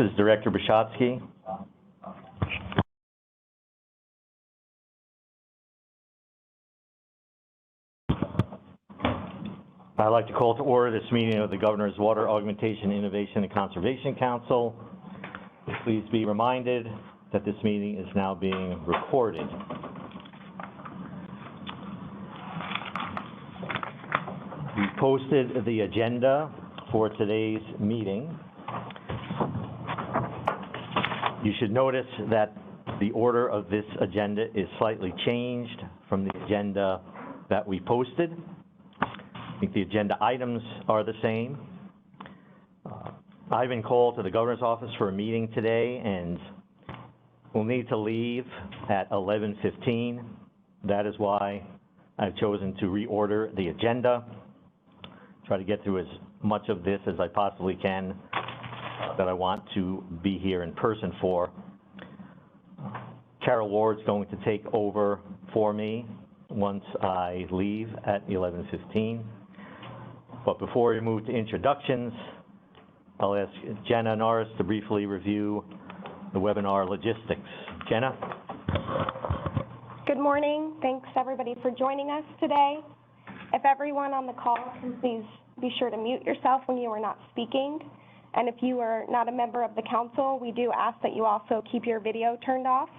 is Director Bishotsky. I'd like to call to order this meeting of the Governor's Water Augmentation, Innovation, and Conservation Council. Please be reminded that this meeting is now being recorded. We posted the agenda for today's meeting. You should notice that the order of this agenda is slightly changed from the agenda that we posted. I think the agenda items are the same. I've been called to the governor's office for a meeting today, and we'll need to leave at 11:15. That is why I've chosen to reorder the agenda, try to get through as much of this as I possibly can that I want to be here in person for. Carol Ward's going to take over for me once I leave at 11:15. But before we move to introductions, I'll ask Jenna and Norris to briefly review the webinar logistics. Jenna? Good morning. Thanks everybody for joining us today. If everyone on the call can please be sure to mute yourself when you are not speaking. And if you are not a member of the council, we do ask that you also keep your video turned off.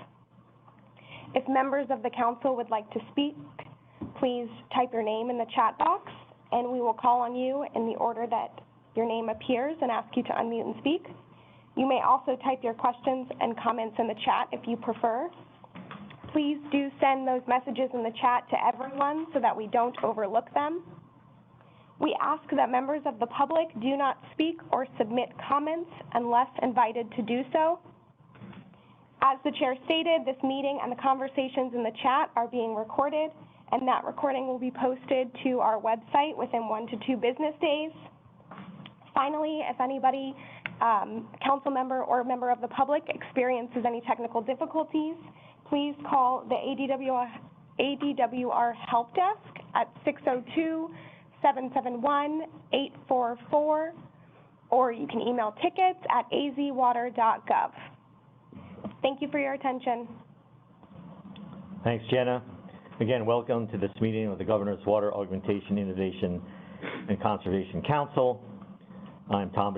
If members of the council would like to speak, please type your name in the chat box, and we will call on you in the order that your name appears and ask you to unmute and speak. You may also type your questions and comments in the chat if you prefer. Please do send those messages in the chat to everyone so that we don't overlook them. We ask that members of the public do not speak or submit comments unless invited to do so. As the chair stated, this meeting and the conversations in the chat are being recorded, and that recording will be posted to our website within 1 to 2 business days. Finally, if anybody, council member or member of the public experiences any technical difficulties, please call the ADWR help desk at 602-771-844, or you can email tickets at azwater.gov. Thank you for your attention. Thanks, Jenna. Again, welcome to this meeting of the Governor's Water Augmentation, Innovation, and Conservation Council. I'm Tom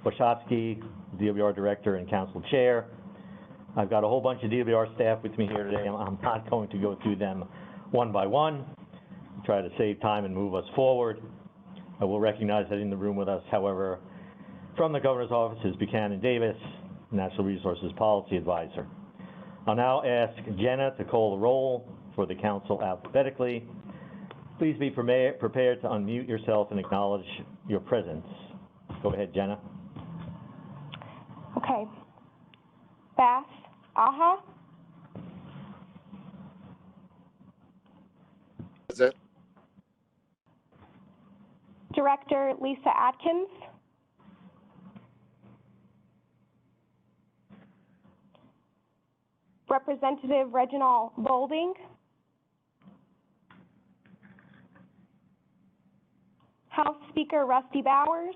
Bishotsky, DWR Director and Council Chair. I've got a whole bunch of DWR staff with me here today. I'm not going to go through them one by one, try to save time and move us forward. I will recognize that in the room with us, however, from the Governor's Office is Buchanan Davis, Natural Resources Policy Advisor. I'll now ask Jenna to call the roll for the council alphabetically. Please be prepared to unmute yourself and acknowledge your presence. Go ahead, Jenna. Okay. Bass Aha. That's it. Director Lisa Atkins. Representative Reginald Bolding. House Speaker Rusty Bowers.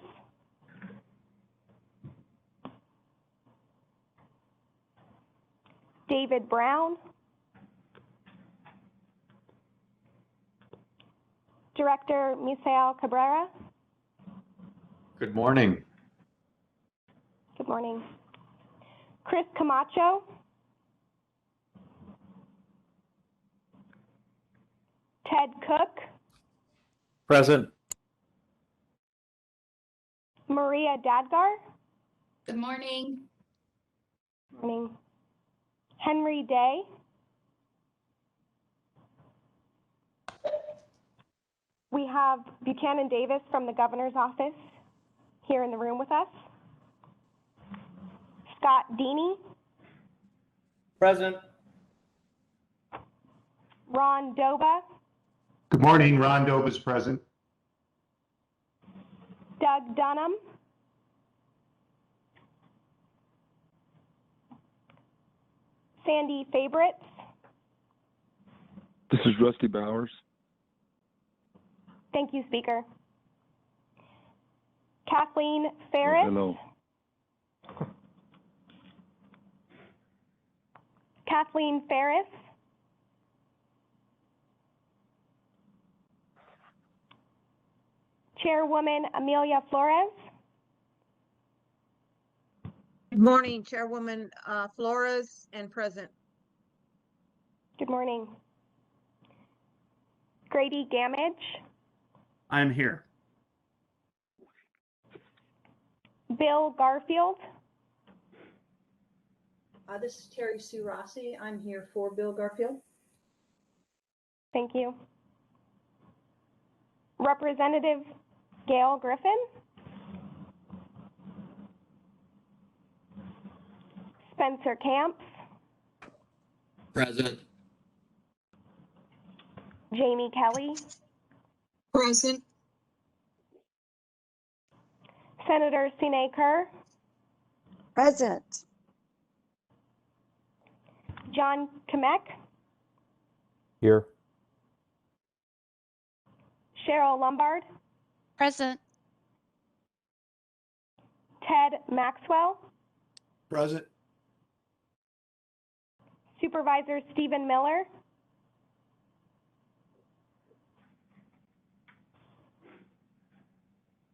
David Brown. Director Misael Cabrera. Good morning. Good morning. Chris Camacho. Ted Cook. Present. Maria Dadgar. Good morning. Morning. Henry Day. We have Buchanan Davis from the Governor's Office here in the room with us. Scott Deeney. Present. Ron Doba. Good morning. Ron Doba is present. Doug Dunham. Sandy Favorites. This is Rusty Bowers. Thank you, Speaker. Kathleen Ferris. Hello. Kathleen Ferris. Chairwoman Amelia Flores. Good morning, Chairwoman Flores, and present. Good morning. Grady Gamage. I'm here. Bill Garfield. This is Terry Sue Rossi. I'm here for Bill Garfield. Thank you. Representative Gail Griffin. Spencer Camps. Present. Jamie Kelly. Present. Senator Sine Kerr. Present. John Kamek. Here. Cheryl Lombard. Present. Ted Maxwell. Present. Supervisor Stephen Miller.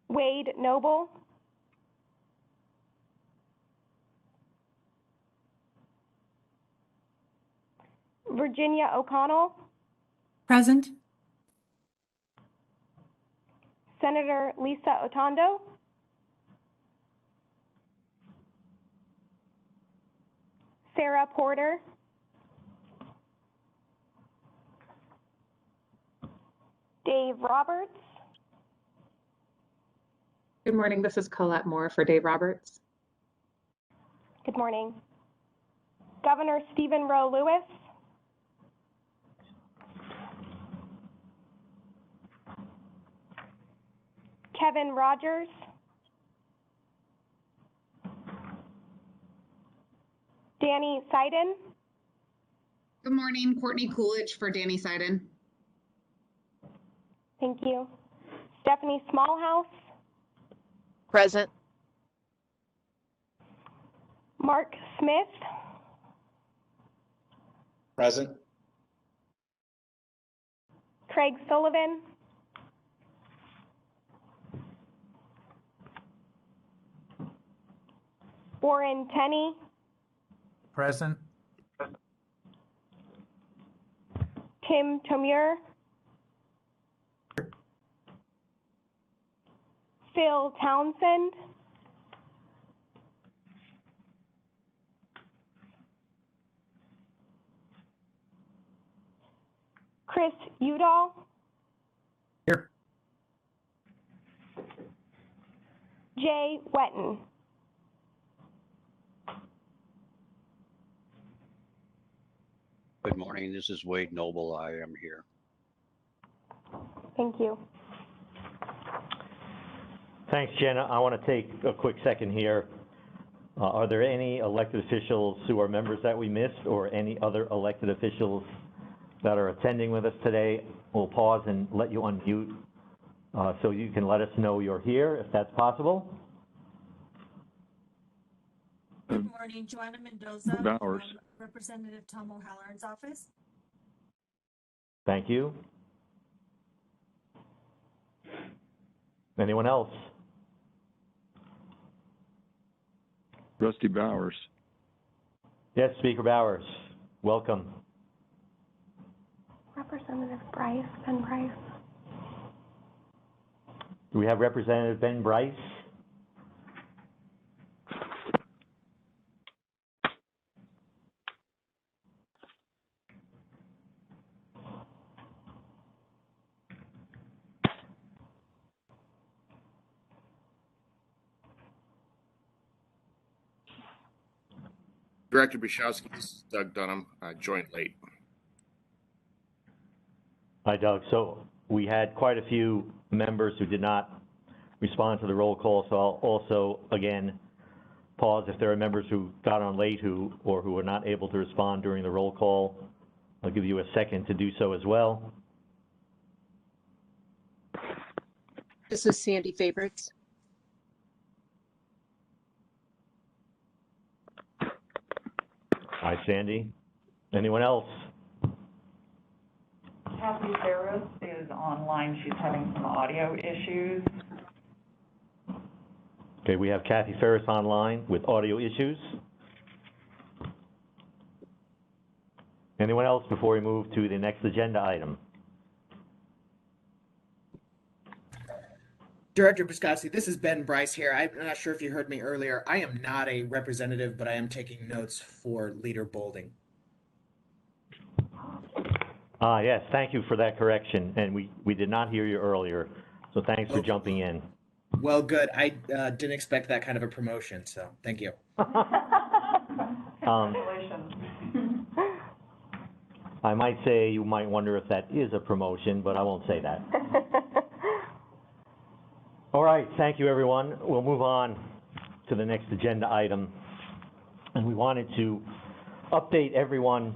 Wade Noble. Virginia O'Connell. Present. Senator Lisa Otondo. Sarah Porter. Dave Roberts. Good morning. This is Colette Moore for Dave Roberts. Good morning. Governor Stephen Rowe Lewis. Kevin Rogers. Danny Seiden. Good morning. Courtney Coolidge for Danny Seiden. Thank you. Stephanie Smallhouse. Present. Mark Smith. Present. Craig Sullivan. Warren Tenney. Present. Tim Tomure. Phil Townsend. Chris Udall. Here. Jay Wetton. Good morning. This is Wade Noble. I am here. Thank you. Thanks, Jenna. I want to take a quick second here. Are there any elected officials who are members that we missed, or any other elected officials that are attending with us today? We'll pause and let you unmute so you can let us know you're here, if that's possible. Good morning, Joanna Mendoza Bowers. from Representative Tom O'Halloran's office. Thank you. Anyone else? Rusty Bowers. Yes, Speaker Bowers, welcome. Representative Ben Bryce. Do we have Representative Ben Bryce? Director Bishowski, this is Doug Dunham, joined late. Hi, Doug. So we had quite a few members who did not respond to the roll call, so I'll also, again, pause if there are members who got on late who were not able to respond during the roll call. I'll give you a second to do so as well. This is Sandy Favorites. Hi, Sandy. Anyone else? Kathy Ferris is online. She's having some audio issues. Okay, we have Kathy Ferris online with audio issues. Anyone else before we move to the next agenda item? Director Piscossi, this is Ben Bryce here. I'm not sure if you heard me earlier. I am not a representative, but I am taking notes for Leader Bolding. Yes, thank you for that correction, and we did not hear you earlier, so thanks for jumping in. Well, good. I didn't expect that kind of a promotion, so thank you. Congratulations. I might say you might wonder if that is a promotion, but I won't say that. All right, thank you, everyone. We'll move on to the next agenda item. And we wanted to update everyone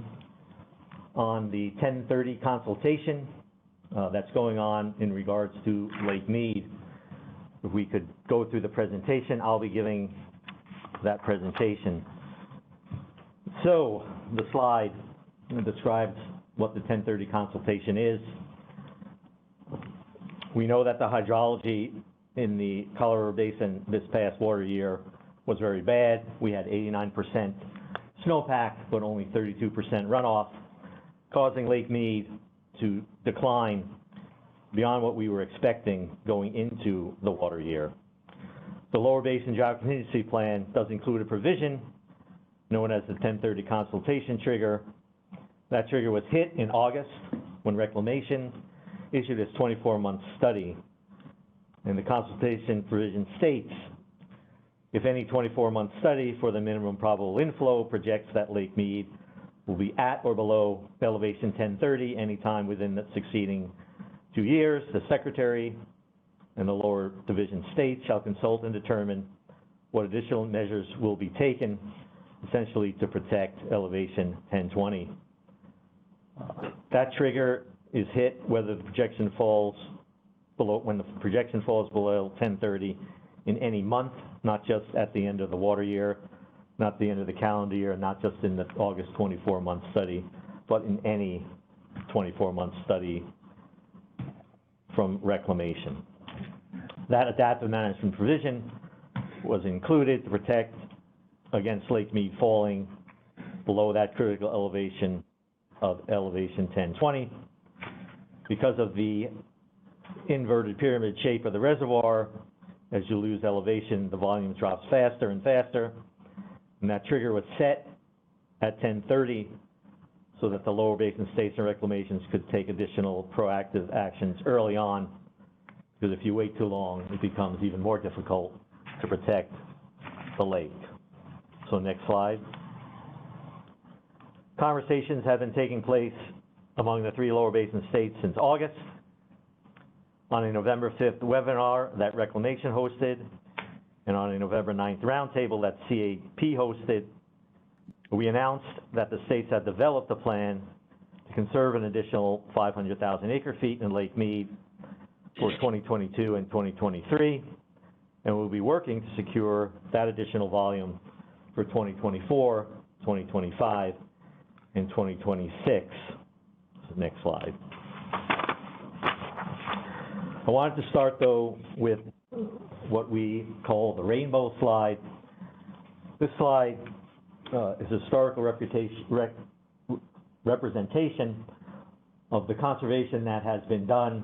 on the 1030 consultation that's going on in regards to Lake Mead. If we could go through the presentation, I'll be giving that presentation. So the slide describes what the 1030 consultation is. We know that the hydrology in the Colorado Basin this past water year was very bad. We had 89% snowpack, but only 32% runoff, causing Lake Mead to decline beyond what we were expecting going into the water year. The Lower Basin Drought Contingency Plan does include a provision known as the 1030 consultation trigger. That trigger was hit in August when Reclamation issued its 24-month study. And the consultation provision states, if any 24-month study for the minimum probable inflow projects that Lake Mead will be at or below elevation 1030 anytime within the succeeding 2 years, the Secretary and the lower division states shall consult and determine what additional measures will be taken, essentially to protect elevation 1020. That trigger is hit whether the projection falls below, when the projection falls below 1030 in any month, not just at the end of the water year, not the end of the calendar year, not just in the August 24-month study, but in any 24-month study from Reclamation. That adaptive management provision was included to protect against Lake Mead falling below that critical elevation of elevation 1020. Because of the inverted pyramid shape of the reservoir, as you lose elevation, the volume drops faster and faster. And that trigger was set at 1030 so that the lower basin states and reclamations could take additional proactive actions early on, because if you wait too long, it becomes even more difficult to protect the lake. So next slide. Conversations have been taking place among the 3 lower basin states since August. On a November 5th webinar that Reclamation hosted, and on a November 9th roundtable that CAP hosted, we announced that the states have developed a plan to conserve an additional 500,000 acre-feet in Lake Mead for 2022 and 2023, and we'll be working to secure that additional volume for 2024, 2025, and 2026. So next slide. I wanted to start, though, with what we call the rainbow slide. This slide is a historical representation of the conservation that has been done,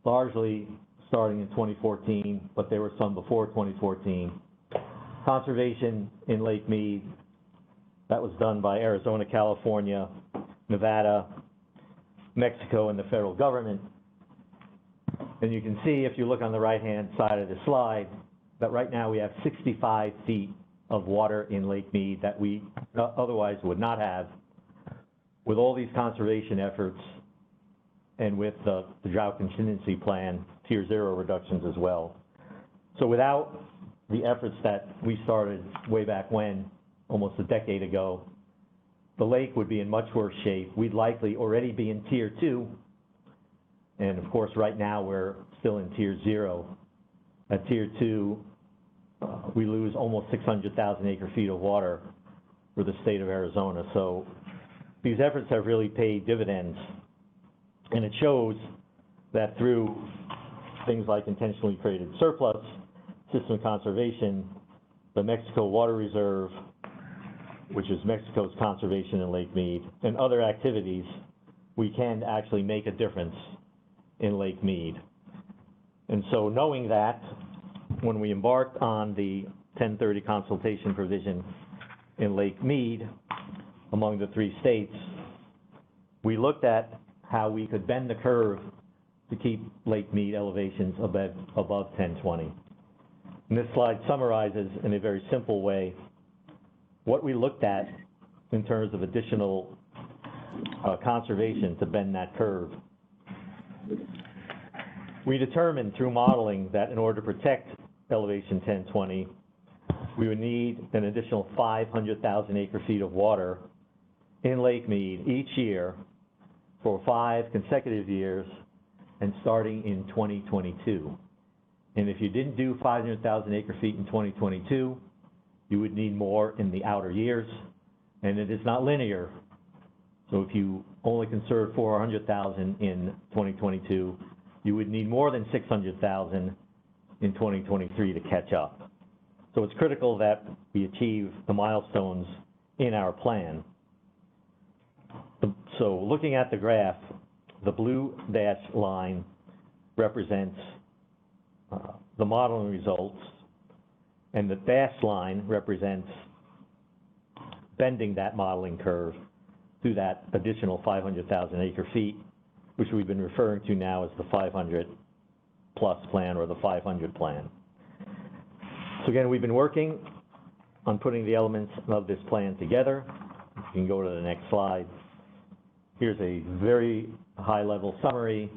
largely starting in 2014, but there were some before 2014. Conservation in Lake Mead that was done by Arizona, California, Nevada, Mexico, and the federal government. And you can see, if you look on the right-hand side of the slide, that right now we have 65 feet of water in Lake Mead that we otherwise would not have. With all these conservation efforts and with the drought contingency plan, tier 0 reductions as well. So without the efforts that we started way back when, almost a decade ago, the lake would be in much worse shape. We'd likely already be in tier 2. And of course, right now we're still in tier 0. At tier 2, we lose almost 600,000 acre-feet of water for the state of Arizona. So these efforts have really paid dividends. And it shows that through things like intentionally created surplus, system conservation, the Mexico Water Reserve, which is Mexico's conservation in Lake Mead, and other activities, we can actually make a difference in Lake Mead. And so knowing that, when we embarked on the 1030 consultation provision in Lake Mead, among the 3 states, we looked at how we could bend the curve to keep Lake Mead elevations above 1020. And this slide summarizes in a very simple way what we looked at in terms of additional conservation to bend that curve. We determined through modeling that in order to protect elevation 1020, we would need an additional 500,000 acre-feet of water in Lake Mead each year for 5 consecutive years and starting in 2022. And if you didn't do 500,000 acre-feet in 2022, you would need more in the outer years, and it is not linear. So if you only conserve 400,000 in 2022, you would need more than 600,000 in 2023 to catch up. So it's critical that we achieve the milestones in our plan. So looking at the graph, the blue dashed line represents the modeling results, and the dashed line represents bending that modeling curve to that additional 500,000 acre-feet, which we've been referring to now as the 500+ plan or the 500 plan. So again, we've been working on putting the elements of this plan together. You can go to the next slide. Here's a very high-level summary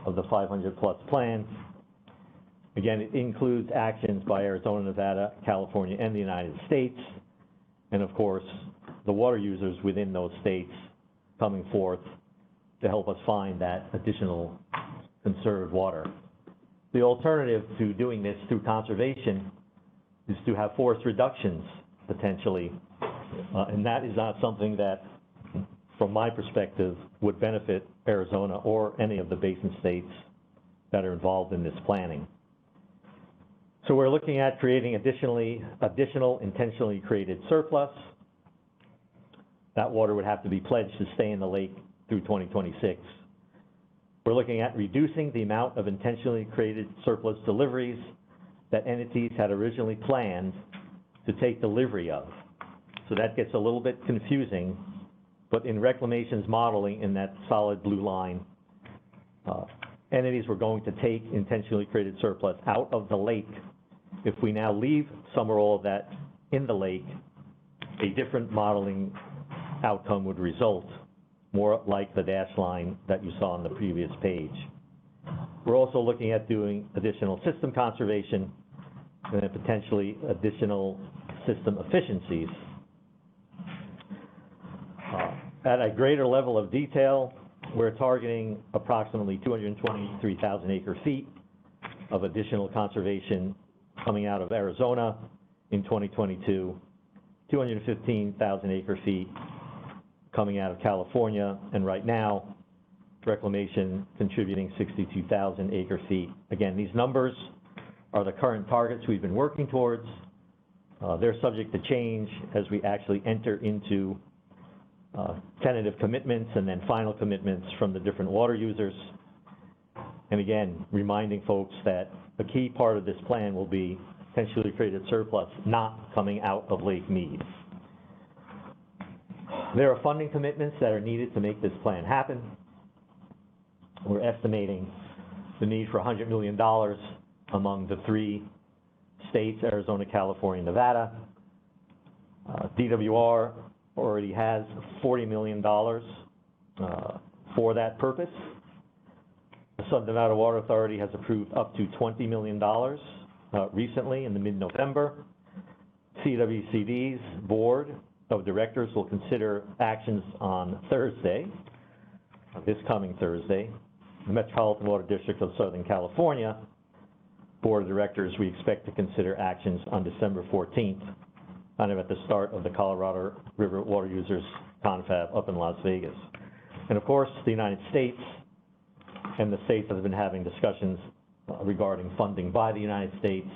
of the 500+ plan. Again, it includes actions by Arizona, Nevada, California, and the United States, and of course, the water users within those states coming forth to help us find that additional conserved water. The alternative to doing this through conservation is to have forest reductions, potentially, and that is not something that, from my perspective, would benefit Arizona or any of the basin states that are involved in this planning. So we're looking at creating additional intentionally created surplus. That water would have to be pledged to stay in the lake through 2026. We're looking at reducing the amount of intentionally created surplus deliveries that entities had originally planned to take delivery of. So that gets a little bit confusing, but in Reclamation's modeling in that solid blue line, entities were going to take intentionally created surplus out of the lake. If we now leave some or all of that in the lake, a different modeling outcome would result, more like the dashed line that you saw on the previous page. We're also looking at doing additional system conservation and then potentially additional system efficiencies. At a greater level of detail, we're targeting approximately 223,000 acre-feet of additional conservation coming out of Arizona in 2022, 215,000 acre-feet coming out of California, and right now, Reclamation contributing 62,000 acre-feet. Again, these numbers are the current targets we've been working towards. They're subject to change as we actually enter into tentative commitments and then final commitments from the different water users. And again, reminding folks that a key part of this plan will be potentially created surplus not coming out of Lake Mead. There are funding commitments that are needed to make this plan happen. We're estimating the need for $100 million among the 3 states, Arizona, California, Nevada. DWR already has $40 million for that purpose. The Southern Nevada Water Authority has approved up to $20 million recently in the mid-November. CWCD's board of directors will consider actions on Thursday, this coming Thursday. The Metropolitan Water District of Southern California board of directors, we expect to consider actions on December 14th. kind of at the start of the Colorado River Water Users Confab up in Las Vegas. And of course, the United States and the states have been having discussions regarding funding by the United States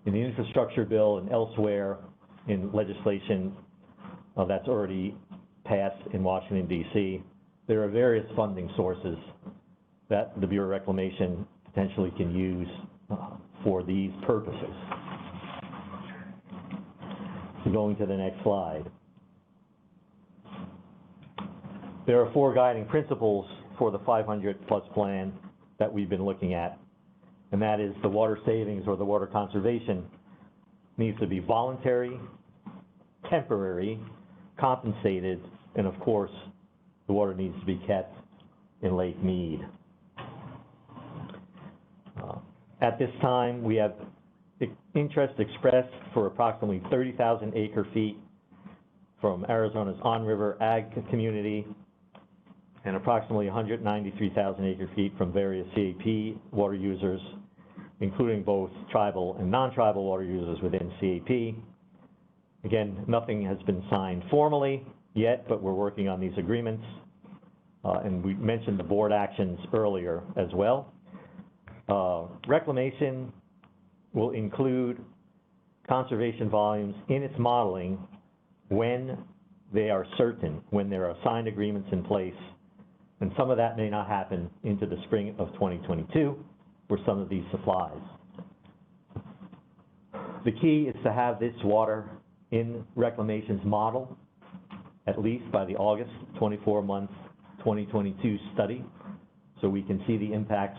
in the infrastructure bill and elsewhere in legislation that's already passed in Washington, D.C. There are various funding sources that the Bureau of Reclamation potentially can use for these purposes. So going to the next slide. There are 4 guiding principles for the 500-plus plan that we've been looking at, and that is the water savings or the water conservation needs to be voluntary, temporary, compensated, and of course, the water needs to be kept in Lake Mead. At this time, we have interest expressed for approximately 30,000 acre-feet from Arizona's on-river ag community and approximately 193,000 acre-feet from various CAP water users, including both tribal and non-tribal water users within CAP. Again, nothing has been signed formally yet, but we're working on these agreements. And we mentioned the board actions earlier as well. Reclamation will include conservation volumes in its modeling when they are certain, when there are signed agreements in place. And some of that may not happen into the spring of 2022 for some of these supplies. The key is to have this water in Reclamation's model, at least by the August 24-month 2022 study, so we can see the impacts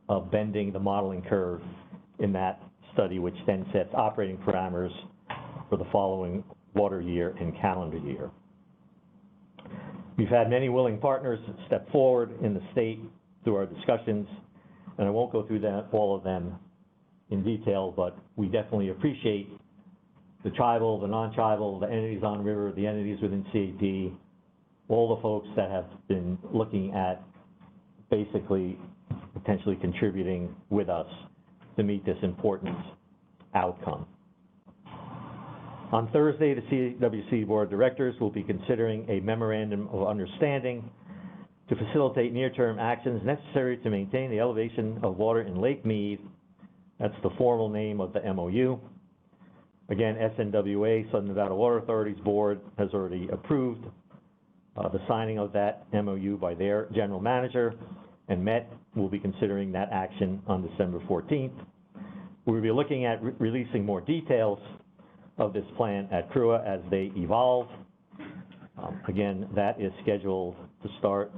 of bending the modeling curve in that study, which then sets operating parameters for the following water year and calendar year. We've had many willing partners step forward in the state through our discussions, and I won't go through all of them in detail, but we definitely appreciate the tribal, the non-tribal, the entities on river, the entities within CAP, all the folks that have been looking at basically potentially contributing with us to meet this important outcome. On Thursday, the CWC Board of Directors will be considering a memorandum of understanding to facilitate near-term actions necessary to maintain the elevation of water in Lake Mead. That's the formal name of the MOU. Again, SNWA, Southern Nevada Water Authority's board, has already approved the signing of that MOU by their general manager, and MET will be considering that action on December 14th. We'll be looking at releasing more details of this plan at CRUA as they evolve. Again, that is scheduled to start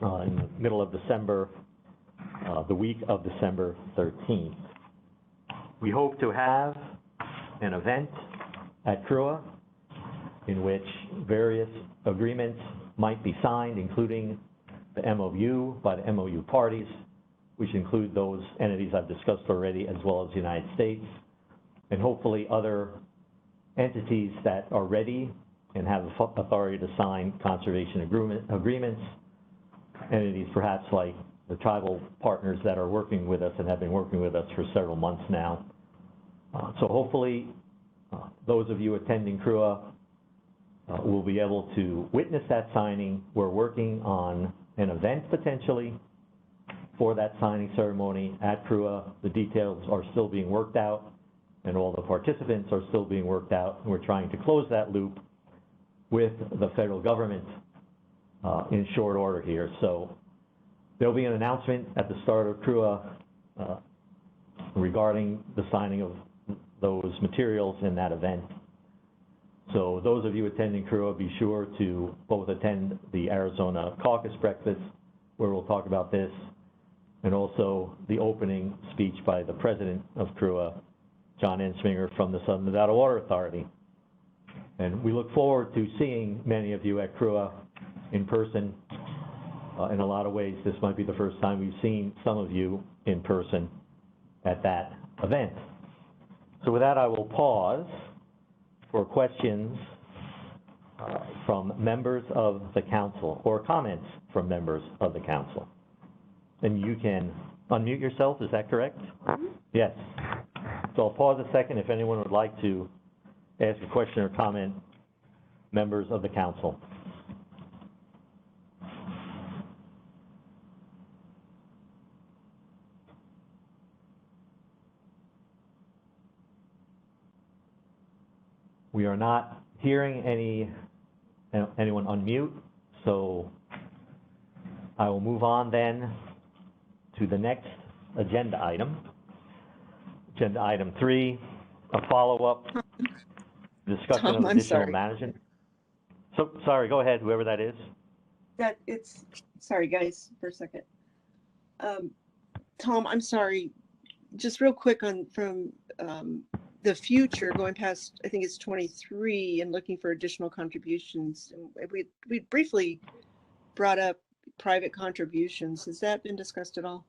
in the middle of December, the week of December 13th. We hope to have an event at CRUA in which various agreements might be signed, including the MOU by the MOU parties, which include those entities I've discussed already, as well as the United States, and hopefully other entities that are ready and have authority to sign conservation agreements, entities perhaps like the tribal partners that are working with us and have been working with us for several months now. So hopefully those of you attending CRUA will be able to witness that signing. We're working on an event potentially for that signing ceremony at CRUA. The details are still being worked out, and all the participants are still being worked out. And we're trying to close that loop with the federal government in short order here. So there'll be an announcement at the start of CRUA regarding the signing of those materials in that event. So those of you attending CRUA, be sure to both attend the Arizona Caucus Breakfast, where we'll talk about this, and also the opening speech by the president of CRUA, John Ensminger from the Southern Nevada Water Authority. And we look forward to seeing many of you at CRUA in person. In a lot of ways, this might be the first time we've seen some of you in person at that event. So with that, I will pause for questions from members of the council or comments from members of the council. And you can unmute yourself, is that correct? Yes. So I'll pause a second if anyone would like to ask a question or comment, members of the council. We are not hearing anyone unmute, so I will move on then to the next agenda item. Agenda item 3, a follow-up discussion Tom, of I'm additional sorry. management. So, sorry, go ahead, whoever that is. Sorry, guys, for a second. Tom, I'm sorry, just real quick from the future, going past, I think it's 23, and looking for additional contributions. We briefly brought up private contributions. Has that been discussed at all?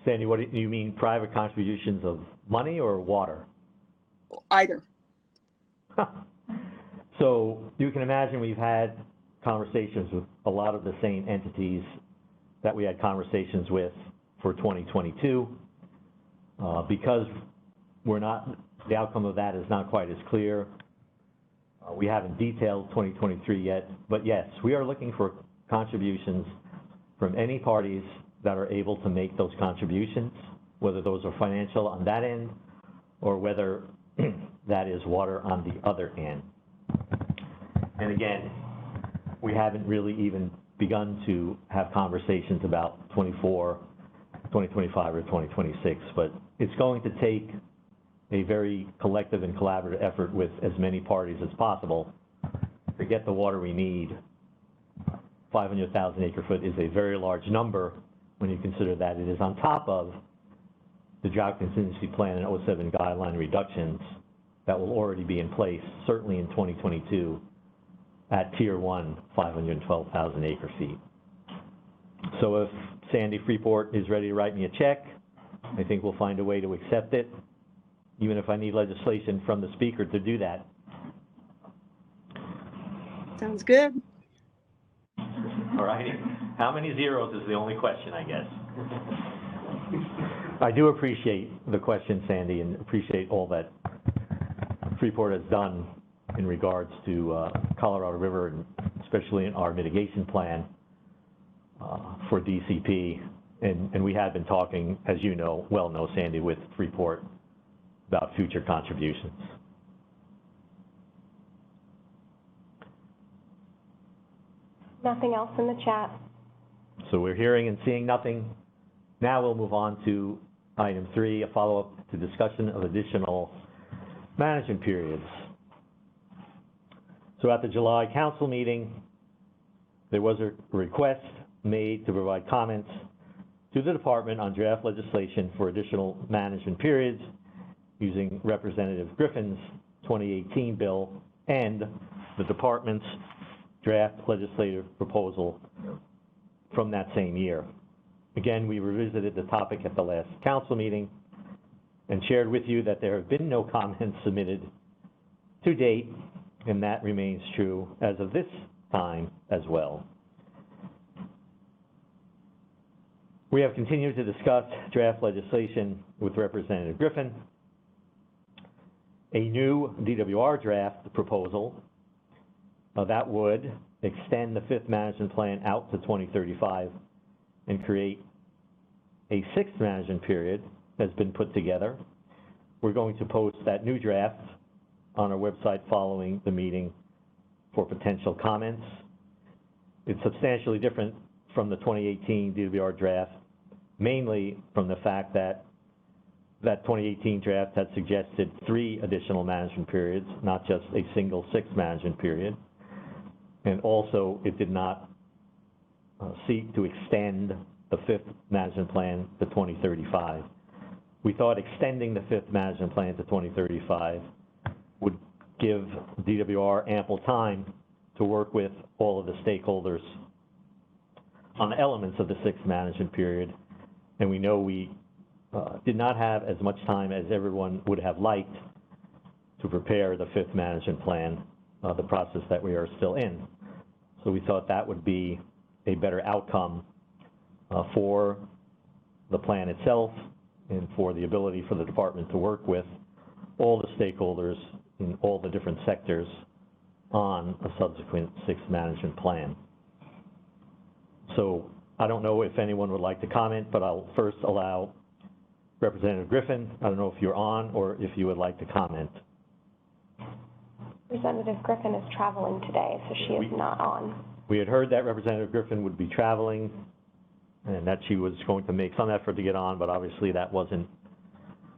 Sandy, what do you mean, private contributions of money or water? Either. So you can imagine we've had conversations with a lot of the same entities that we had conversations with for 2022. Because the outcome of that is not quite as clear, we haven't detailed 2023 yet, but yes, we are looking for contributions from any parties that are able to make those contributions, whether those are financial on that end or whether that is water on the other end. And again, we haven't really even begun to have conversations about 2025 or 2026, but it's going to take a very collective and collaborative effort with as many parties as possible to get the water we need. 500,000 acre-foot is a very large number when you consider that it is on top of the drought contingency plan and 07 guideline reductions that will already be in place, certainly in 2022, at Tier 1, 512,000 acre-feet. So if Sandy Freeport is ready to write me a check, I think we'll find a way to accept it, even if I need legislation from the speaker to do that. Sounds good. All right. How many zeros is the only question, I guess. I do appreciate the question, Sandy, and appreciate all that Freeport has done in regards to Colorado River, and especially in our mitigation plan for DCP. And we have been talking, as you know, Sandy, with Freeport about future contributions. Nothing else in the chat. So we're hearing and seeing nothing. Now we'll move on to item 3, a follow-up to discussion of additional management periods. So at the July council meeting, there was a request made to provide comments to the department on draft legislation for additional management periods using Representative Griffin's 2018 bill and the department's draft legislative proposal from that same year. Again, we revisited the topic at the last council meeting and shared with you that there have been no comments submitted to date, and that remains true as of this time as well. We have continued to discuss draft legislation with Representative Griffin. A new DWR draft proposal that would extend the 5th management plan out to 2035 and create a 6th management period has been put together. We're going to post that new draft on our website following the meeting for potential comments. It's substantially different from the 2018 DWR draft, mainly from the fact that that 2018 draft had suggested 3 additional management periods, not just a single 6th management period. And also, it did not seek to extend the 5th management plan to 2035. We thought extending the 5th management plan to 2035 would give DWR ample time to work with all of the stakeholders on elements of the 6th management period. And we know we did not have as much time as everyone would have liked to prepare the 5th management plan, the process that we are still in. So we thought that would be a better outcome for the plan itself, and for the ability for the department to work with all the stakeholders in all the different sectors on a subsequent sixth management plan. So I don't know if anyone would like to comment, but I'll first allow Representative Griffin. I don't know if you're on or if you would like to comment. Representative Griffin is traveling today, so she is not on. We had heard that Representative Griffin would be traveling and that she was going to make some effort to get on, but obviously that wasn't,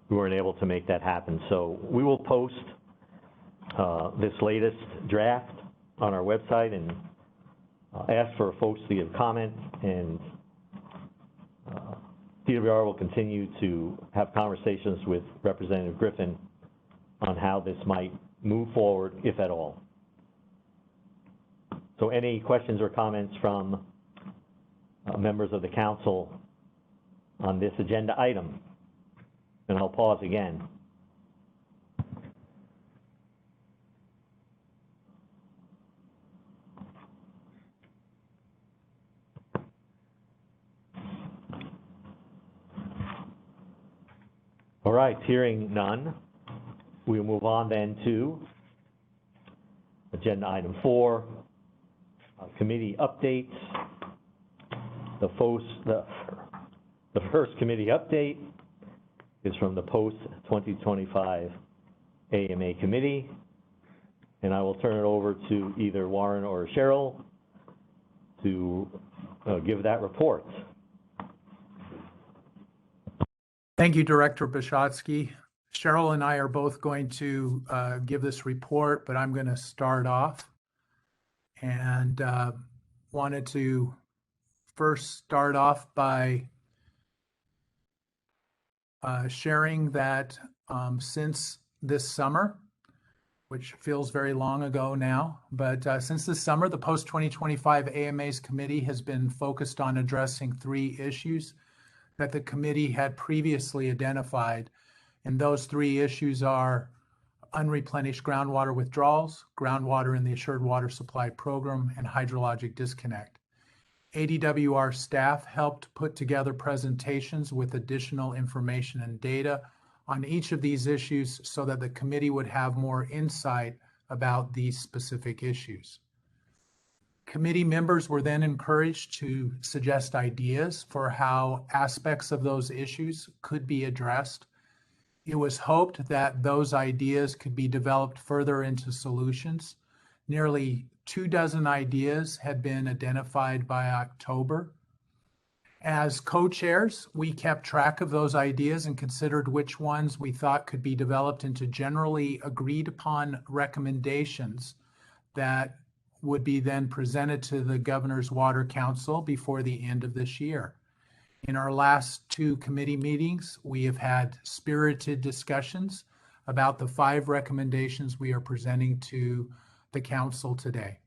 we weren't able to make that happen. So we will post this latest draft on our website and ask for folks to give comment, and DWR will continue to have conversations with Representative Griffin on how this might move forward, if at all. So any questions or comments from members of the council on this agenda item? And I'll pause again. All right, hearing none, we'll move on then to agenda item 4, committee updates. The first committee update is from the post-2025 AMA committee, and I will turn it over to either Warren or Cheryl to give that report. Thank you, Director Bishotsky. Cheryl and I are both going to give this report, but I'm going to start off and wanted to first start off by sharing that since this summer, which feels very long ago now, but since this summer, the post-2025 AMAs committee has been focused on addressing 3 issues that the committee had previously identified. And those 3 issues are unreplenished groundwater withdrawals, groundwater in the Assured Water Supply Program, and hydrologic disconnect. ADWR staff helped put together presentations with additional information and data on each of these issues so that the committee would have more insight about these specific issues. Committee members were then encouraged to suggest ideas for how aspects of those issues could be addressed. It was hoped that those ideas could be developed further into solutions. Nearly 24 ideas had been identified by October. As co-chairs, we kept track of those ideas and considered which ones we thought could be developed into generally agreed upon recommendations that would be then presented to the Governor's Water Council before the end of this year. In our last 2 committee meetings, we have had spirited discussions about the 5 recommendations we are presenting to the council today.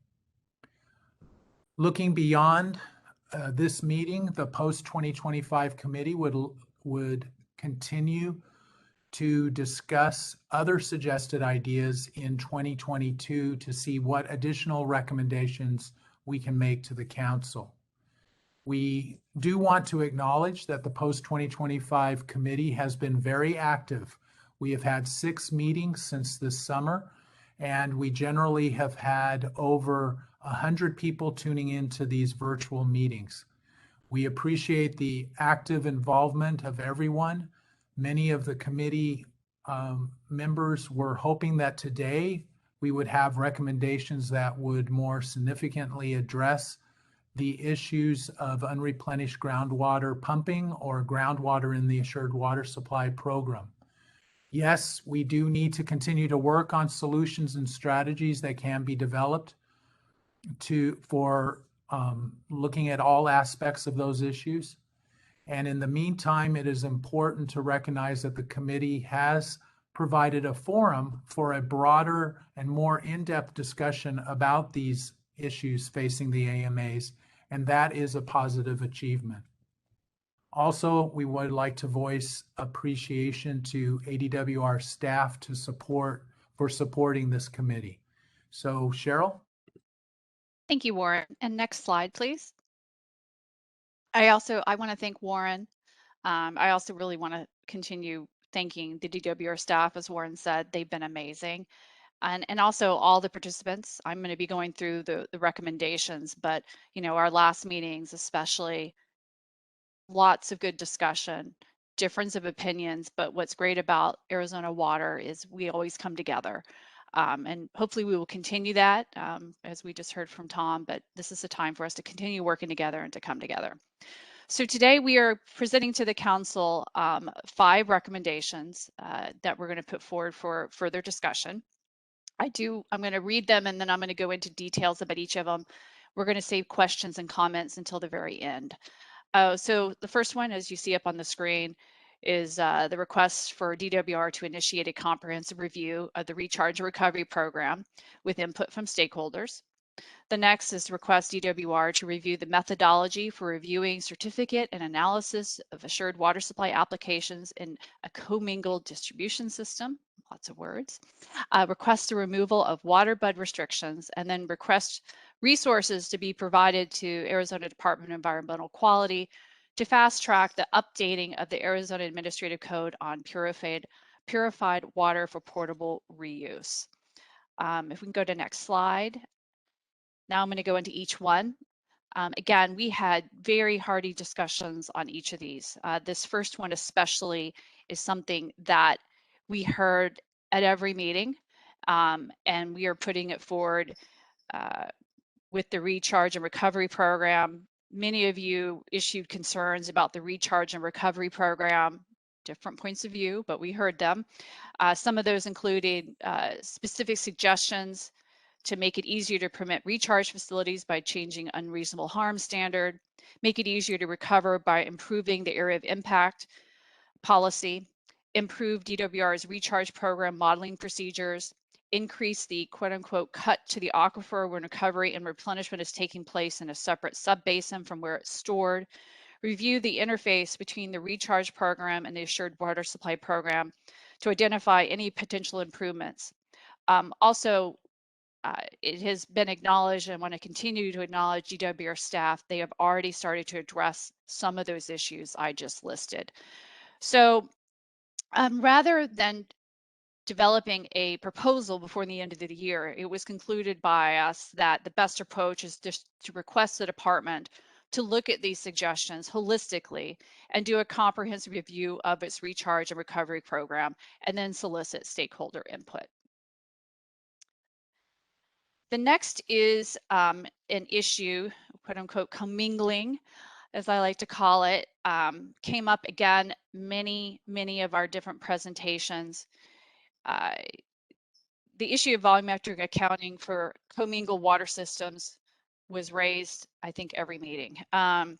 Looking beyond this meeting, the post-2025 committee would continue to discuss other suggested ideas in 2022 to see what additional recommendations we can make to the council. We do want to acknowledge that the post-2025 committee has been very active. We have had 6 meetings since this summer, and we generally have had over 100 people tuning into these virtual meetings. We appreciate the active involvement of everyone. Many of the committee members were hoping that today we would have recommendations that would more significantly address the issues of unreplenished groundwater pumping or groundwater in the Assured Water Supply Program. Yes, we do need to continue to work on solutions and strategies that can be developed for looking at all aspects of those issues. And in the meantime, it is important to recognize that the committee has provided a forum for a broader and more in-depth discussion about these issues facing the AMAs, and that is a positive achievement. Also, we would like to voice appreciation to ADWR staff for supporting this committee. So, Cheryl? Thank you, Warren. And next slide, please. I want to thank Warren. I also really want to continue thanking the DWR staff. As Warren said, they've been amazing. And also all the participants. I'm going to be going through the recommendations, but our last meetings, especially, lots of good discussion, difference of opinions, but what's great about Arizona Water is we always come together. And hopefully we will continue that, as we just heard from Tom, but this is a time for us to continue working together and to come together. So today we are presenting to the council 5 recommendations that we're going to put forward for further discussion. I'm going to read them and then I'm going to go into details about each of them. We're going to save questions and comments until the very end. So the first one, as you see up on the screen, is the request for DWR to initiate a comprehensive review of the Recharge and Recovery Program with input from stakeholders. The next is to request DWR to review the methodology for reviewing certificate and analysis of assured water supply applications in a commingled distribution system. Lots of words. Request the removal of water bud restrictions, and then request resources to be provided to Arizona Department of Environmental Quality to fast track the updating of the Arizona Administrative Code on purified water for portable reuse. If we can go to next slide. Now I'm going to go into each one. Again, we had very hearty discussions on each of these. This first one especially is something that we heard at every meeting, and we are putting it forward with the Recharge and Recovery Program. Many of you issued concerns about the Recharge and Recovery Program, different points of view, but we heard them. Some of those included specific suggestions to make it easier to permit recharge facilities by changing unreasonable harm standard, make it easier to recover by improving the area of impact policy, improve DWR's recharge program modeling procedures, increase the quote unquote cut to the aquifer when recovery and replenishment is taking place in a separate sub-basin from where it's stored, review the interface between the recharge program and the assured water supply program to identify any potential improvements. Also, it has been acknowledged, and I want to continue to acknowledge DWR staff. They have already started to address some of those issues I just listed. So rather than developing a proposal before the end of the year, it was concluded by us that the best approach is just to request the department to look at these suggestions holistically and do a comprehensive review of its recharge and recovery program, and then solicit stakeholder input. The next is an issue, quote unquote, commingling, as I like to call it, came up again, many of our different presentations. The issue of volumetric accounting for commingled water systems was raised, I think, every meeting. An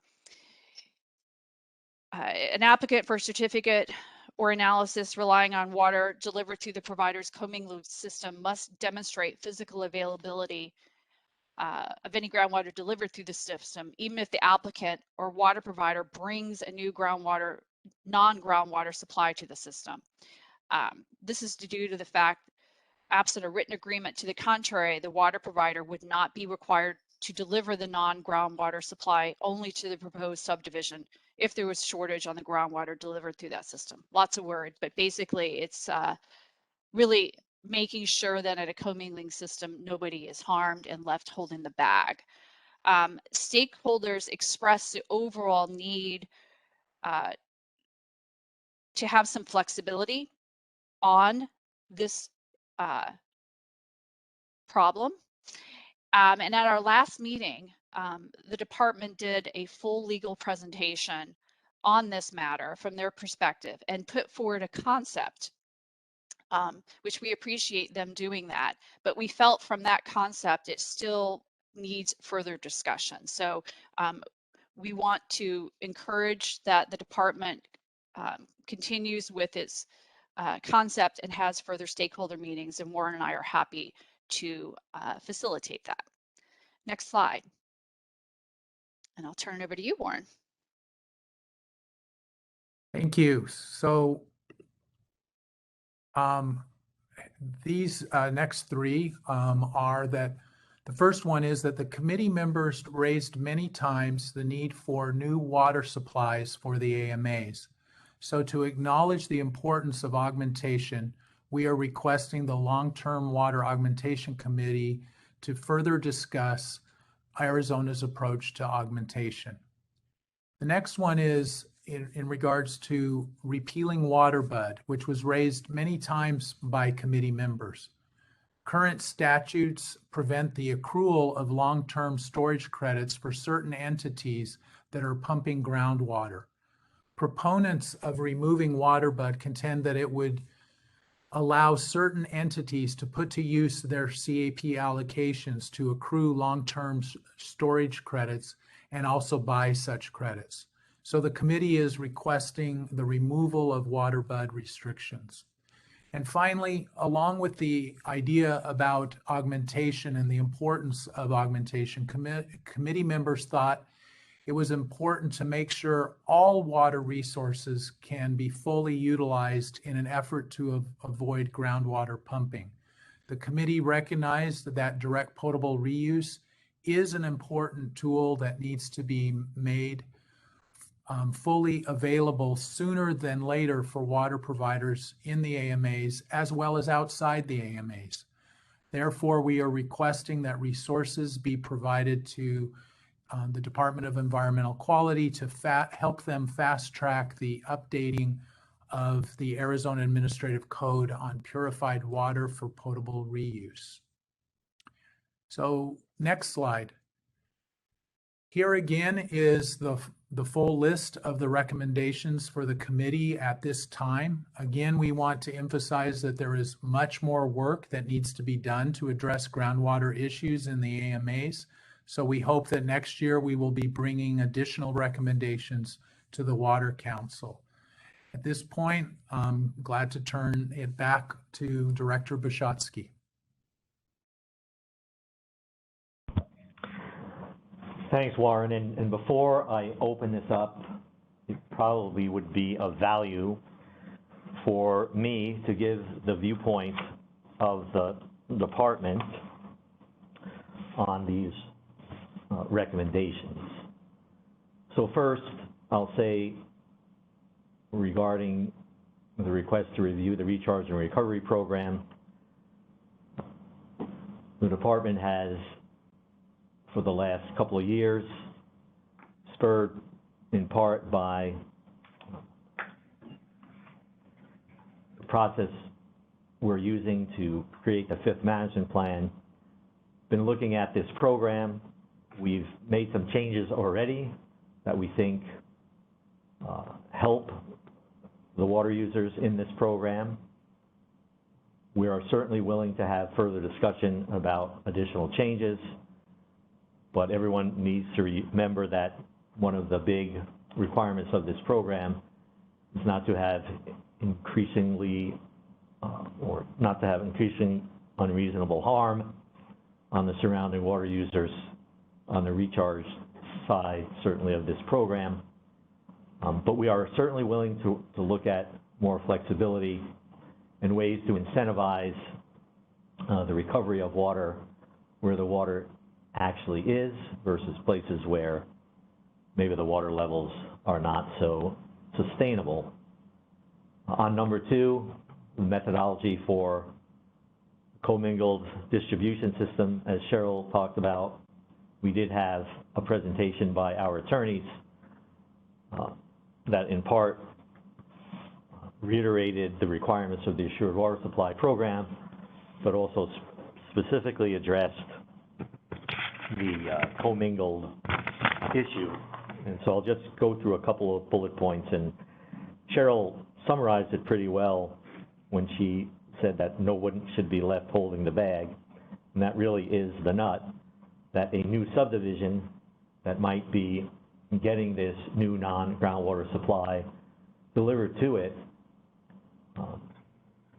applicant for a certificate or analysis relying on water delivered through the provider's commingled system must demonstrate physical availability of any groundwater delivered through the system, even if the applicant or water provider brings a new non-groundwater supply to the system. This is due to the fact, absent a written agreement to the contrary, the water provider would not be required to deliver the non-groundwater supply only to the proposed subdivision if there was shortage on the groundwater delivered through that system. Lots of words, but basically it's really making sure that at a commingling system, nobody is harmed and left holding the bag. Stakeholders express the overall need to have some flexibility on this problem. And at our last meeting, the department did a full legal presentation on this matter from their perspective and put forward a concept, which we appreciate them doing that. But we felt from that concept, it still needs further discussion. So we want to encourage that the department continues with its concept and has further stakeholder meetings, and Warren and I are happy to facilitate that. Next slide. And I'll turn it over to you, Warren. Thank you. So these next 3 are that the first one is that the committee members raised many times the need for new water supplies for the AMAs. So to acknowledge the importance of augmentation, we are requesting the Long-Term Water Augmentation Committee to further discuss Arizona's approach to augmentation. The next one is in regards to repealing waterbud, which was raised many times by committee members. Current statutes prevent the accrual of long-term storage credits for certain entities that are pumping groundwater. Proponents of removing waterbud contend that it would allow certain entities to put to use their CAP allocations to accrue long-term storage credits and also buy such credits. So the committee is requesting the removal of waterbud restrictions. And finally, along with the idea about augmentation and the importance of augmentation, committee members thought it was important to make sure all water resources can be fully utilized in an effort to avoid groundwater pumping. The committee recognized that direct potable reuse is an important tool that needs to be made fully available sooner than later for water providers in the AMAs as well as outside the AMAs. Therefore, we are requesting that resources be provided to the Department of Environmental Quality to help them fast track the updating of the Arizona Administrative Code on purified water for potable reuse. So next slide. Here again is the full list of the recommendations for the committee at this time. Again, we want to emphasize that there is much more work that needs to be done to address groundwater issues in the AMAs. So we hope that next year we will be bringing additional recommendations to the Water Council. At this point, I'm glad to turn it back to Director Bishotsky. Thanks, Warren. And before I open this up, it probably would be of value for me to give the viewpoint of the department on these recommendations. So first, I'll say regarding the request to review the recharge and recovery program, the department has, for the last couple of years, spurred in part by the process we're using to create the fifth management plan, been looking at this program. We've made some changes already that we think help the water users in this program. We are certainly willing to have further discussion about additional changes, but everyone needs to remember that one of the big requirements of this program is not to have increasingly unreasonable harm on the surrounding water users on the recharge side, certainly of this program. But we are certainly willing to look at more flexibility and ways to incentivize the recovery of water where the water actually is versus places where maybe the water levels are not so sustainable. On number two, the methodology for commingled distribution system, as Cheryl talked about, we did have a presentation by our attorneys that in part reiterated the requirements of the Assured Water Supply Program, but also specifically addressed the commingled issue. And so I'll just go through a couple of bullet points, and Cheryl summarized it pretty well when she said that no one should be left holding the bag, and that really is the nut, that a new subdivision that might be getting this new non-groundwater supply delivered to it,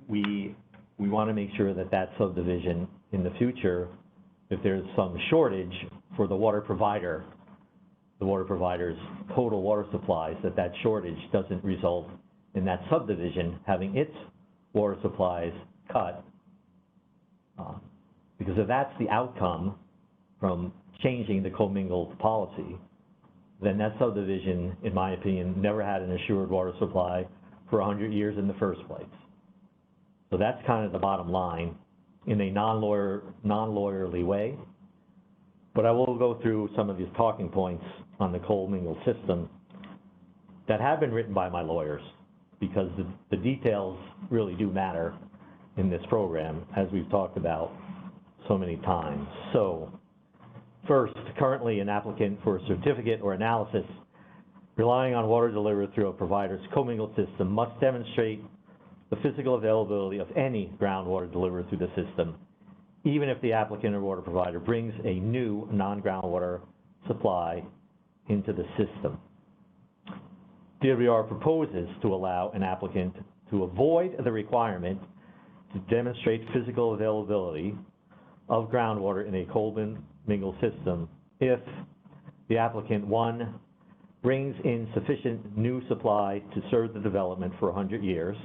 we want to make sure that that subdivision in the future, if there's some shortage for the water provider's total water supplies, that shortage doesn't result in that subdivision having its water supplies cut. Because if that's the outcome from changing the commingled policy, then that subdivision, in my opinion, never had an assured water supply for 100 years in the first place. So that's kind of the bottom line in a non-lawyerly way. But I will go through some of these talking points on the commingled system that have been written by my lawyers, because the details really do matter in this program, as we've talked about so many times. So, first, currently an applicant for a certificate or analysis relying on water delivered through a provider's commingled system must demonstrate the physical availability of any groundwater delivered through the system, even if the applicant or water provider brings a new non-groundwater supply into the system. DWR proposes to allow an applicant to avoid the requirement to demonstrate physical availability of groundwater in a commingled system if the applicant, 1, brings in sufficient new supply to serve the development for 100 years,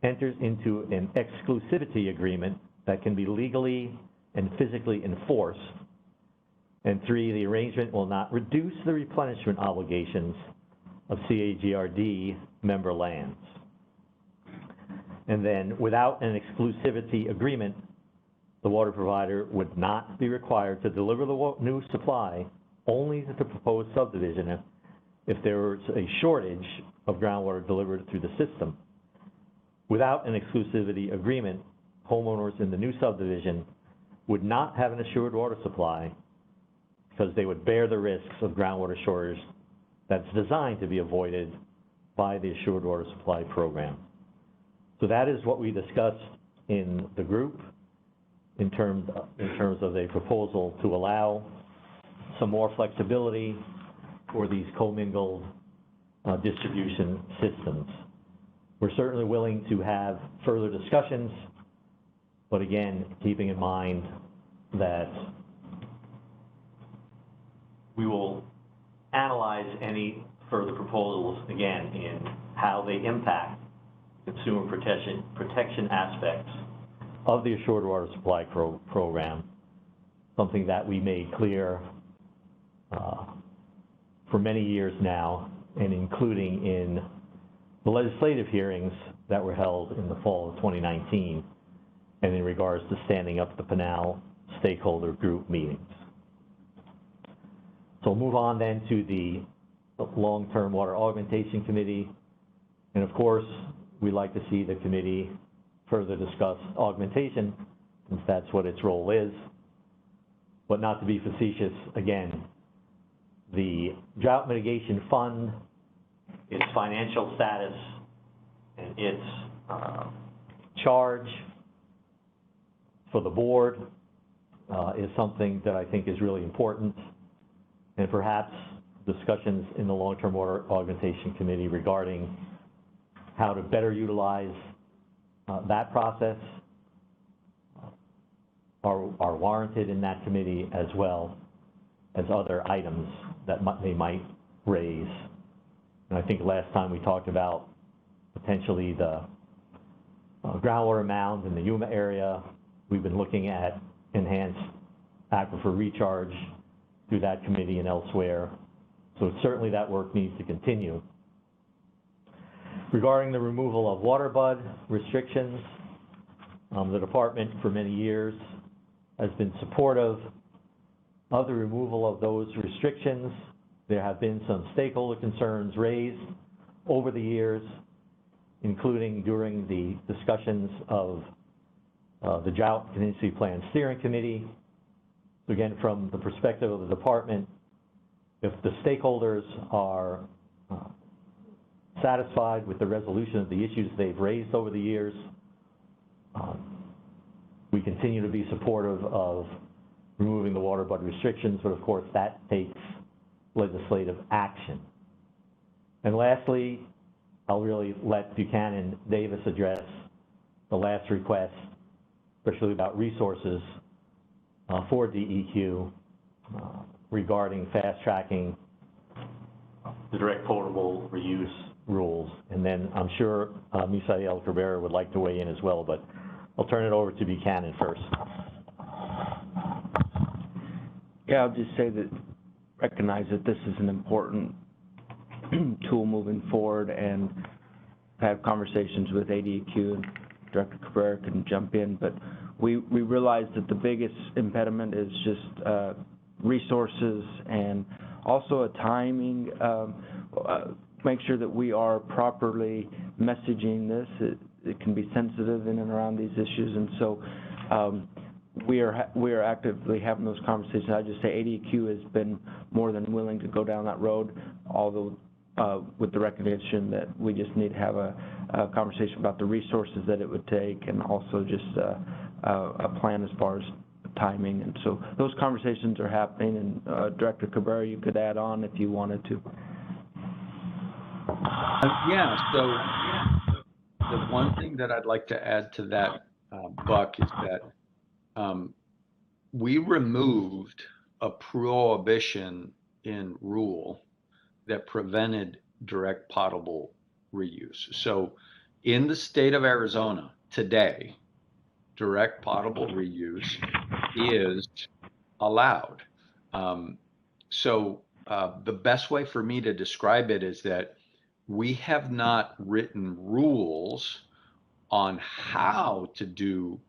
enters into an exclusivity agreement that can be legally and physically enforced, and 3, the arrangement will not reduce the replenishment obligations of CAGRD member lands. And then, without an exclusivity agreement, the water provider would not be required to deliver the new supply only to the proposed subdivision if there was a shortage of groundwater delivered through the system. Without an exclusivity agreement, homeowners in the new subdivision would not have an assured water supply because they would bear the risks of groundwater shortage that's designed to be avoided by the assured water supply program. So that is what we discussed in the group in terms of a proposal to allow some more flexibility for these commingled distribution systems. We're certainly willing to have further discussions, but again, keeping in mind that we will analyze any further proposals, again, in how they impact consumer protection aspects of the assured water supply program, something that we made clear for many years now, and including in the legislative hearings that were held in the fall of 2019, and in regards to standing up the Pinal stakeholder group meetings. So we'll move on then to the Long-Term Water Augmentation Committee. And of course, we'd like to see the committee further discuss augmentation, since that's what its role is. But not to be facetious, again, the Drought Mitigation Fund, its financial status, and its charge for the board is something that I think is really important, and perhaps discussions in the Long-Term Water Augmentation Committee regarding how to better utilize that process are warranted in that committee, as well as other items that they might raise. And I think last time we talked about potentially the groundwater mounds in the Yuma area. We've been looking at enhanced aquifer recharge through that committee and elsewhere. So certainly that work needs to continue. Regarding the removal of water bud restrictions, the department for many years has been supportive of the removal of those restrictions. There have been some stakeholder concerns raised over the years, including during the discussions of the Drought Contingency Plan Steering Committee. So again, from the perspective of the department, if the stakeholders are satisfied with the resolution of the issues they've raised over the years, we continue to be supportive of removing the water bud restrictions, but of course that takes legislative action. And lastly, I'll really let Buchanan Davis address the last request, especially about resources for DEQ regarding fast-tracking the direct potable reuse rules. And then I'm sure Misael Cabrera would like to weigh in as well, but I'll turn it over to Buchanan first. Yeah, I'll just say that recognize that this is an important tool moving forward, and have conversations with ADEQ, and Director Cabrera can jump in, but we realize that the biggest impediment is just resources and also a timing. Make sure that we are properly messaging this. It can be sensitive in and around these issues, and so we are actively having those conversations. I just say ADEQ has been more than willing to go down that road, although with the recognition that we just need to have a conversation about the resources that it would take, and also just a plan as far as timing. And so those conversations are happening, and Director Cabrera, you could add on if you wanted to. Yeah, so the one thing that I'd like to add to that, Buck, is that we removed a prohibition in rule that prevented direct potable reuse. So in the state of Arizona today, direct potable reuse is allowed. So the best way for me to describe it is that we have not written rules on how to do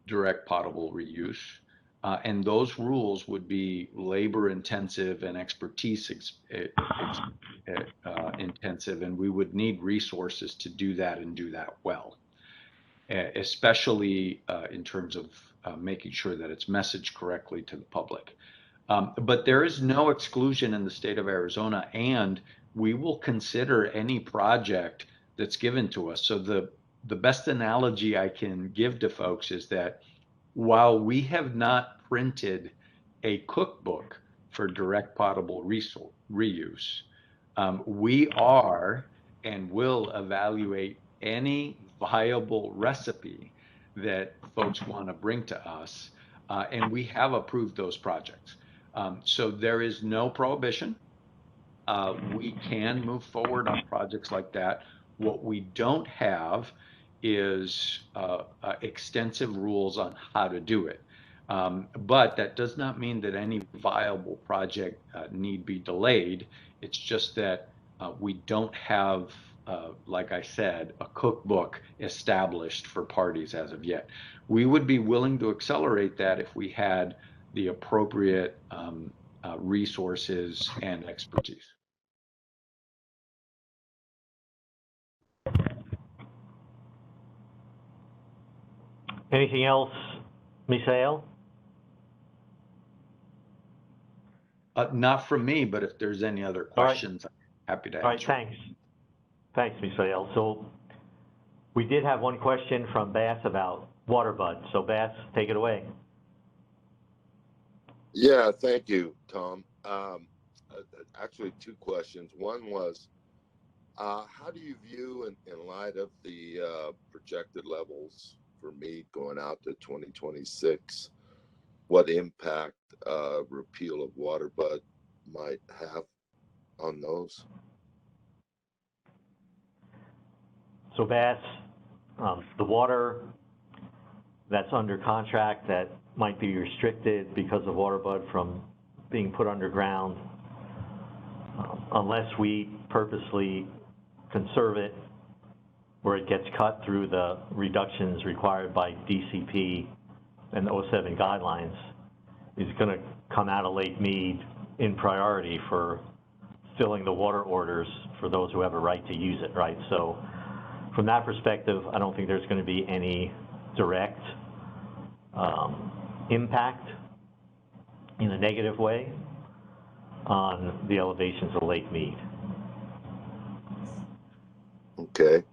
direct potable reuse. And those rules would be labor intensive and expertise intensive, and we would need resources to do that and do that well, especially in terms of making sure that it's messaged correctly to the public. But there is no exclusion in the state of Arizona, and we will consider any project that's given to us. So the best analogy I can give to folks is that while we have not printed a cookbook for direct potable reuse, we are and will evaluate any viable recipe that folks want to bring to us, and we have approved those projects. So there is no prohibition. We can move forward on projects like that. What we don't have is extensive rules on how to do it. But that does not mean that any viable project need be delayed. It's just that we don't have, like I said, a cookbook established for parties as of yet. We would be willing to accelerate that if we had the appropriate resources and expertise. Anything else, Misael? Not from me, but if there's any other questions, I'm happy to answer. All right, thanks. Thanks, Misael. So we did have one question from Bass about WaterBud. So Bass, take it away. Yeah, thank you, Tom. Actually, two questions. One was, how do you view, in light of the projected levels for meat going out to 2026, what impact repeal of WaterBud might have on those? So Bass, the water that's under contract that might be restricted because of WaterBud from being put underground, unless we purposely conserve it where it gets cut through the reductions required by DCP and the 07 guidelines, is going to come out of Lake Mead in priority for filling the water orders for those who have a right to use it, right? So from that perspective, I don't think there's going to be any direct impact in a negative way on the elevations of Lake Mead. Okay.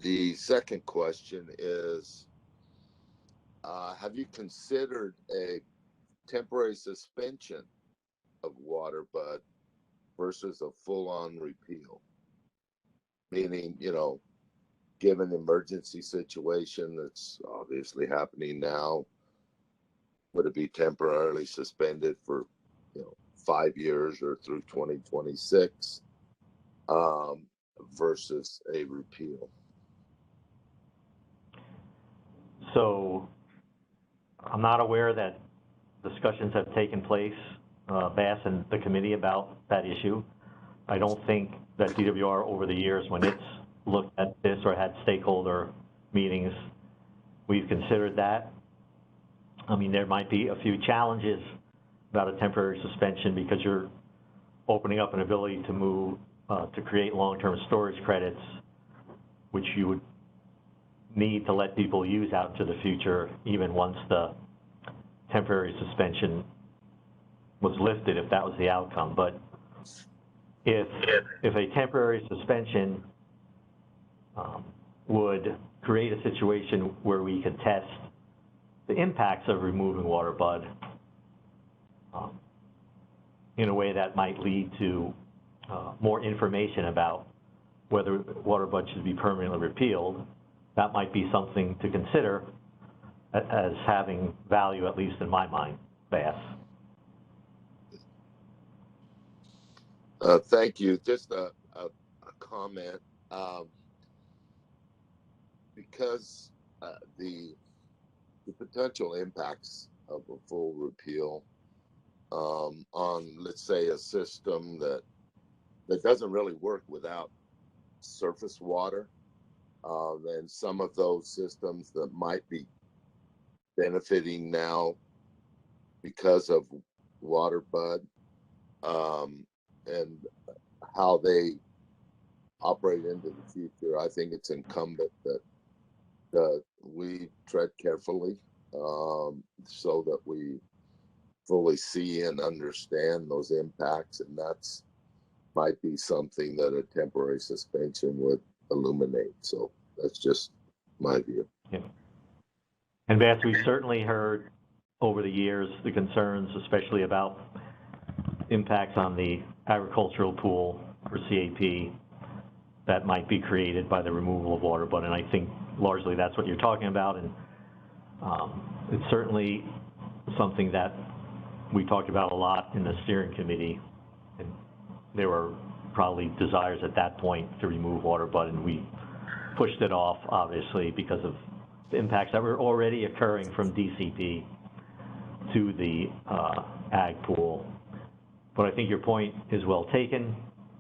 The second question is, have you considered a temporary suspension of WaterBud versus a full-on repeal? Meaning, given the emergency situation that's obviously happening now, would it be temporarily suspended for 5 years or through 2026 versus a repeal? So I'm not aware that discussions have taken place, Bass and the committee, about that issue. I don't think that DWR over the years, when it's looked at this or had stakeholder meetings, we've considered that. I mean, there might be a few challenges about a temporary suspension because you're opening up an ability to move, to create long-term storage credits, which you would need to let people use out into the future, even once the temporary suspension was lifted, if that was the outcome. But if a temporary suspension would create a situation where we could test the impacts of removing water bud in a way that might lead to more information about whether water bud should be permanently repealed, that might be something to consider as having value, at least in my mind, Bass. Thank you. Just a comment. Because the potential impacts of a full repeal on, let's say, a system that doesn't really work without surface water, then some of those systems that might be benefiting now because of water bud and how they operate into the future, I think it's incumbent that we tread carefully so that we fully see and understand those impacts, and that's might be something that a temporary suspension would illuminate. So that's just my view. Yeah. And Bass, we've certainly heard over the years the concerns, especially about impacts on the agricultural pool for CAP that might be created by the removal of water bud, and I think largely that's what you're talking about, and it's certainly something that we talked about a lot in the steering committee, and there were probably desires at that point to remove water bud, and we pushed it off, obviously, because of the impacts that were already occurring from DCP to the ag pool. But I think your point is well taken,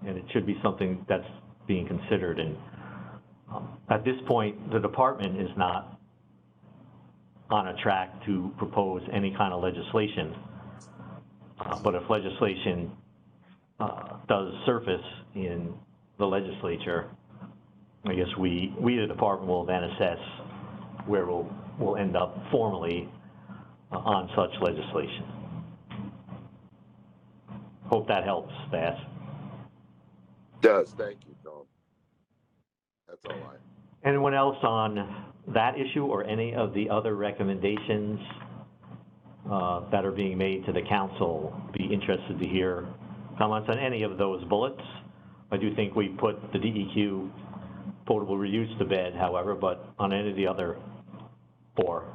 and it should be something that's being considered. And at this point, the department is not on a track to propose any kind of legislation. But if legislation does surface in the legislature, I guess we the department will then assess where we'll end up formally on such legislation. Hope that helps, Bass. Does. Thank you, Tom. That's all I. Anyone else on that issue or any of the other recommendations that are being made to the council? Be interested to hear comments on any of those bullets. I do think we put the DEQ potable reuse to bed, however, but on any of the other four.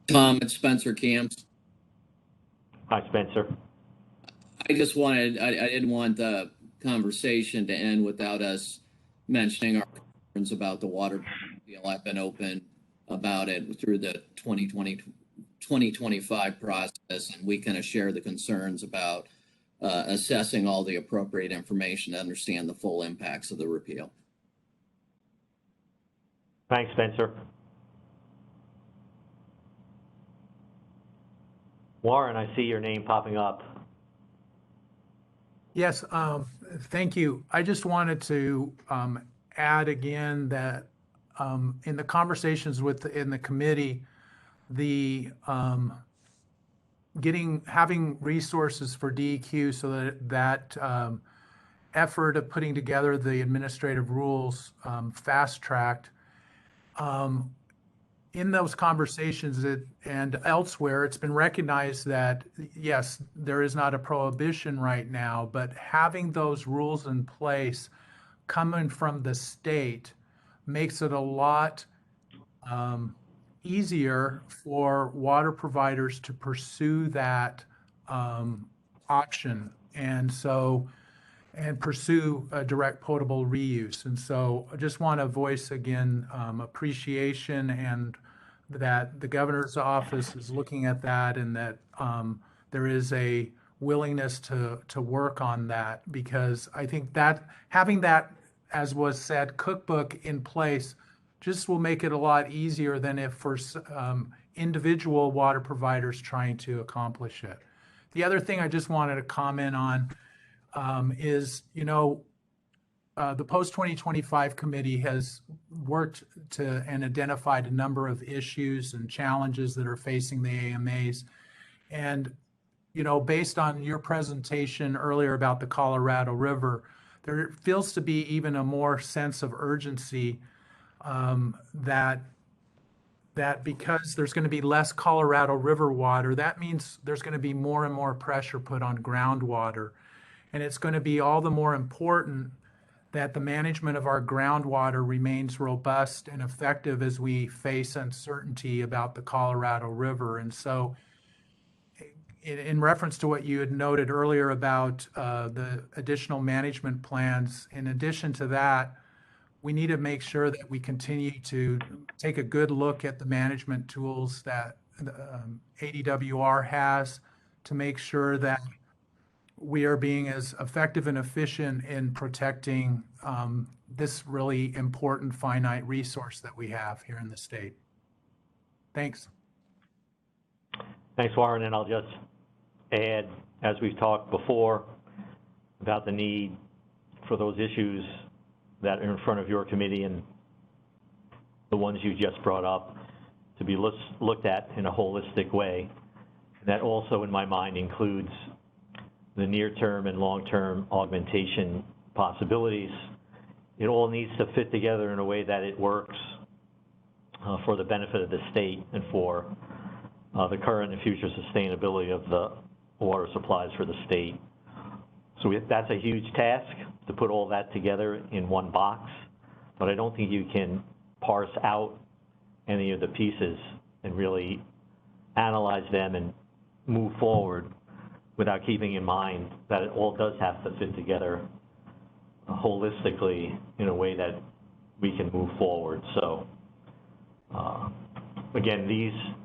Tom, it's Spencer Camps. Hi, Spencer. I didn't want the conversation to end without us mentioning our concerns about the water deal. I've been open about it through the 2025 process, and we kind of share the concerns about assessing all the appropriate information to understand the full impacts of the repeal. Thanks, Spencer. Warren, I see your name popping up. Yes, thank you. I just wanted to add again that in the conversations in the committee, the having resources for DEQ so that effort of putting together the administrative rules fast-tracked. In those conversations and elsewhere, it's been recognized that, yes, there is not a prohibition right now, but having those rules in place coming from the state makes it a lot easier for water providers to pursue that option. And so and pursue direct potable reuse. And so I just want to voice again appreciation and that the governor's office is looking at that, and that there is a willingness to work on that, because I think that having that, as was said, cookbook in place just will make it a lot easier than if for individual water providers trying to accomplish it. The other thing I just wanted to comment on is, the post-2025 committee has worked to and identified a number of issues and challenges that are facing the AMAs. And, based on your presentation earlier about the Colorado River, there feels to be even a more sense of urgency that because there's going to be less Colorado River water, that means there's going to be more and more pressure put on groundwater. And it's going to be all the more important that the management of our groundwater remains robust and effective as we face uncertainty about the Colorado River. And so, in reference to what you had noted earlier about the additional management plans, in addition to that, we need to make sure that we continue to take a good look at the management tools that ADWR has to make sure that we are being as effective and efficient in protecting this really important finite resource that we have here in the state. Thanks. Thanks, Warren. And I'll just add, as we've talked before, about the need for those issues that are in front of your committee and the ones you just brought up to be looked at in a holistic way. That also, in my mind, includes the near-term and long-term augmentation possibilities. It all needs to fit together in a way that it works for the benefit of the state and for the current and future sustainability of the water supplies for the state. So that's a huge task to put all that together in one box, but I don't think you can parse out any of the pieces and really analyze them and move forward without keeping in mind that it all does have to fit together holistically in a way that we can move forward. So again,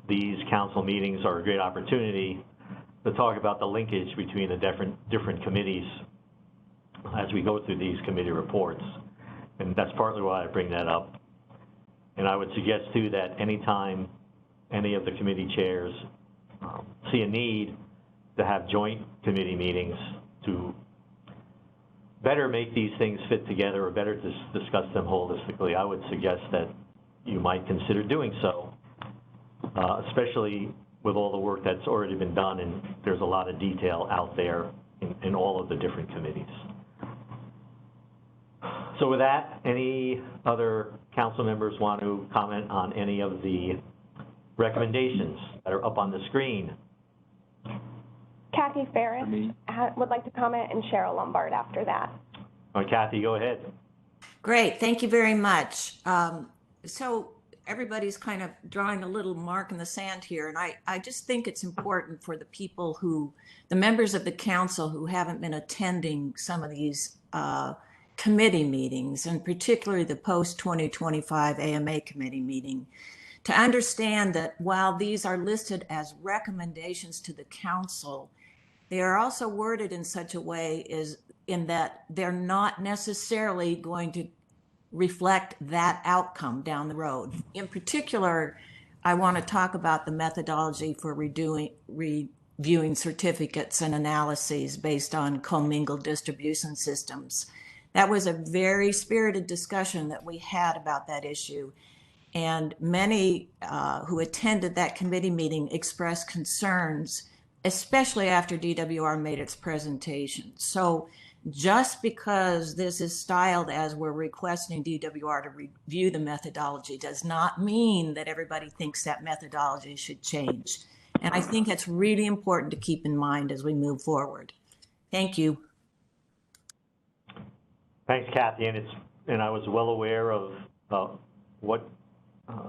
these council meetings are a great opportunity to talk about the linkage between the different committees as we go through these committee reports. And that's partly why I bring that up. And I would suggest too that anytime any of the committee chairs see a need to have joint committee meetings to better make these things fit together or better discuss them holistically, I would suggest that you might consider doing so, especially with all the work that's already been done, and there's a lot of detail out there in all of the different committees. So with that, any other council members want to comment on any of the recommendations that are up on the screen? Kathy Ferris would like to comment, and Cheryl Lombard after that. All right, Kathy, go ahead. Great, thank you very much. So everybody's kind of drawing a little mark in the sand here, and I just think it's important for the people the members of the council who haven't been attending some of these committee meetings, and particularly the post-2025 AMA committee meeting, to understand that while these are listed as recommendations to the council, they are also worded in such a way in that they're not necessarily going to reflect that outcome down the road. In particular, I want to talk about the methodology for reviewing certificates and analyses based on commingled distribution systems. That was a very spirited discussion that we had about that issue. And many who attended that committee meeting expressed concerns, especially after DWR made its presentation. So just because this is styled as we're requesting DWR to review the methodology does not mean that everybody thinks that methodology should change. And I think it's really important to keep in mind as we move forward. Thank you. Thanks, Kathy. And I was well aware of what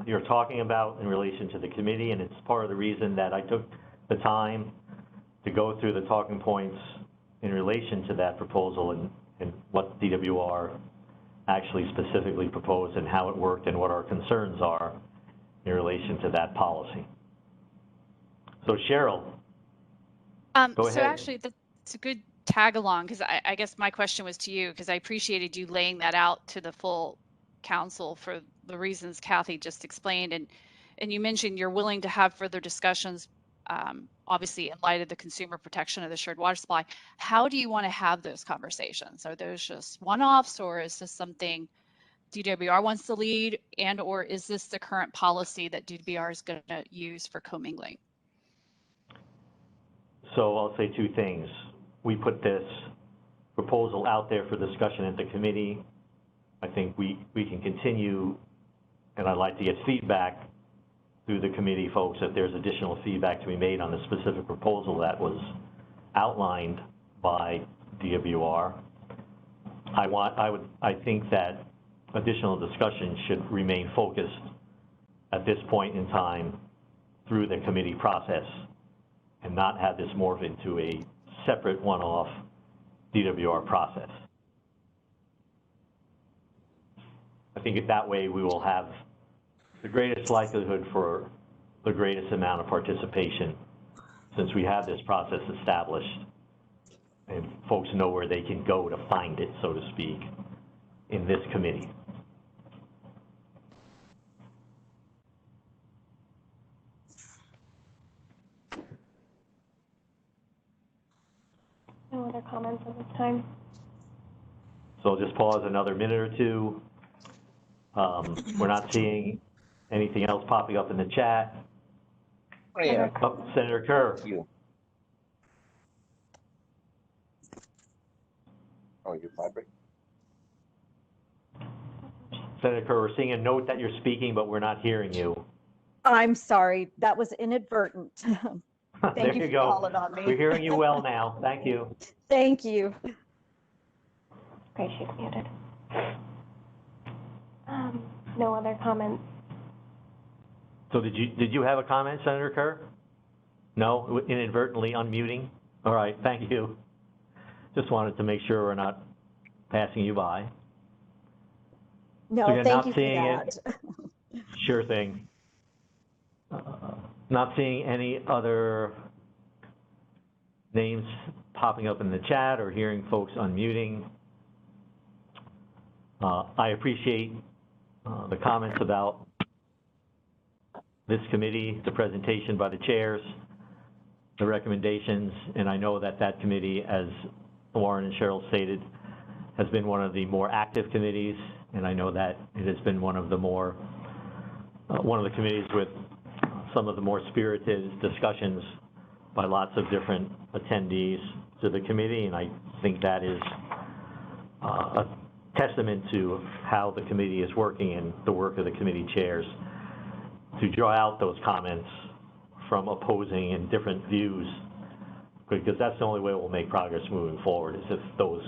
you're talking about in relation to the committee, and it's part of the reason that I took the time to go through the talking points in relation to that proposal and what DWR actually specifically proposed and how it worked and what our concerns are in relation to that policy. So Cheryl, go ahead. So actually, that's a good tag along, because I guess my question was to you, because I appreciated you laying that out to the full council for the reasons Kathy just explained. And you mentioned you're willing to have further discussions, obviously in light of the consumer protection of the shared water supply. How do you want to have those conversations? Are those just one-offs, or is this something DWR wants to lead, and or is this the current policy that DWR is going to use for commingling? So I'll say two things. We put this proposal out there for discussion at the committee. I think we can continue, and I'd like to get feedback through the committee folks if there's additional feedback to be made on the specific proposal that was outlined by DWR. I think that additional discussion should remain focused at this point in time through the committee process and not have this morph into a separate one-off DWR process. I think that way we will have the greatest likelihood for the greatest amount of participation, since we have this process established and folks know where they can go to find it, so to speak, in this committee. No other comments at this time? So I'll just pause another minute or two. We're not seeing anything else popping up in the chat. Oh, yeah. Oh, Senator Kerr. Oh, you're vibrating. Senator Kerr, we're seeing a note that you're speaking, but we're not hearing you. I'm sorry, that was inadvertent. There Thank you you for go. calling on me. We're hearing you well now. Thank you. Thank you. Okay, she's muted. No other comments. So did you have a comment, Senator Kerr? No, inadvertently unmuting? All right, thank you. Just wanted to make sure we're not passing you by. No, So you're thank not you seeing for that. it? Sure thing. Not seeing any other names popping up in the chat or hearing folks unmuting. I appreciate the comments about this committee, the presentation by the chairs, the recommendations, and I know that that committee, as Warren and Cheryl stated, has been one of the more active committees, and I know that it has been one of the more, one of the committees with some of the more spirited discussions by lots of different attendees to the committee, and I think that is a testament to how the committee is working and the work of the committee chairs to draw out those comments from opposing and different views, because that's the only way we'll make progress moving forward, is if those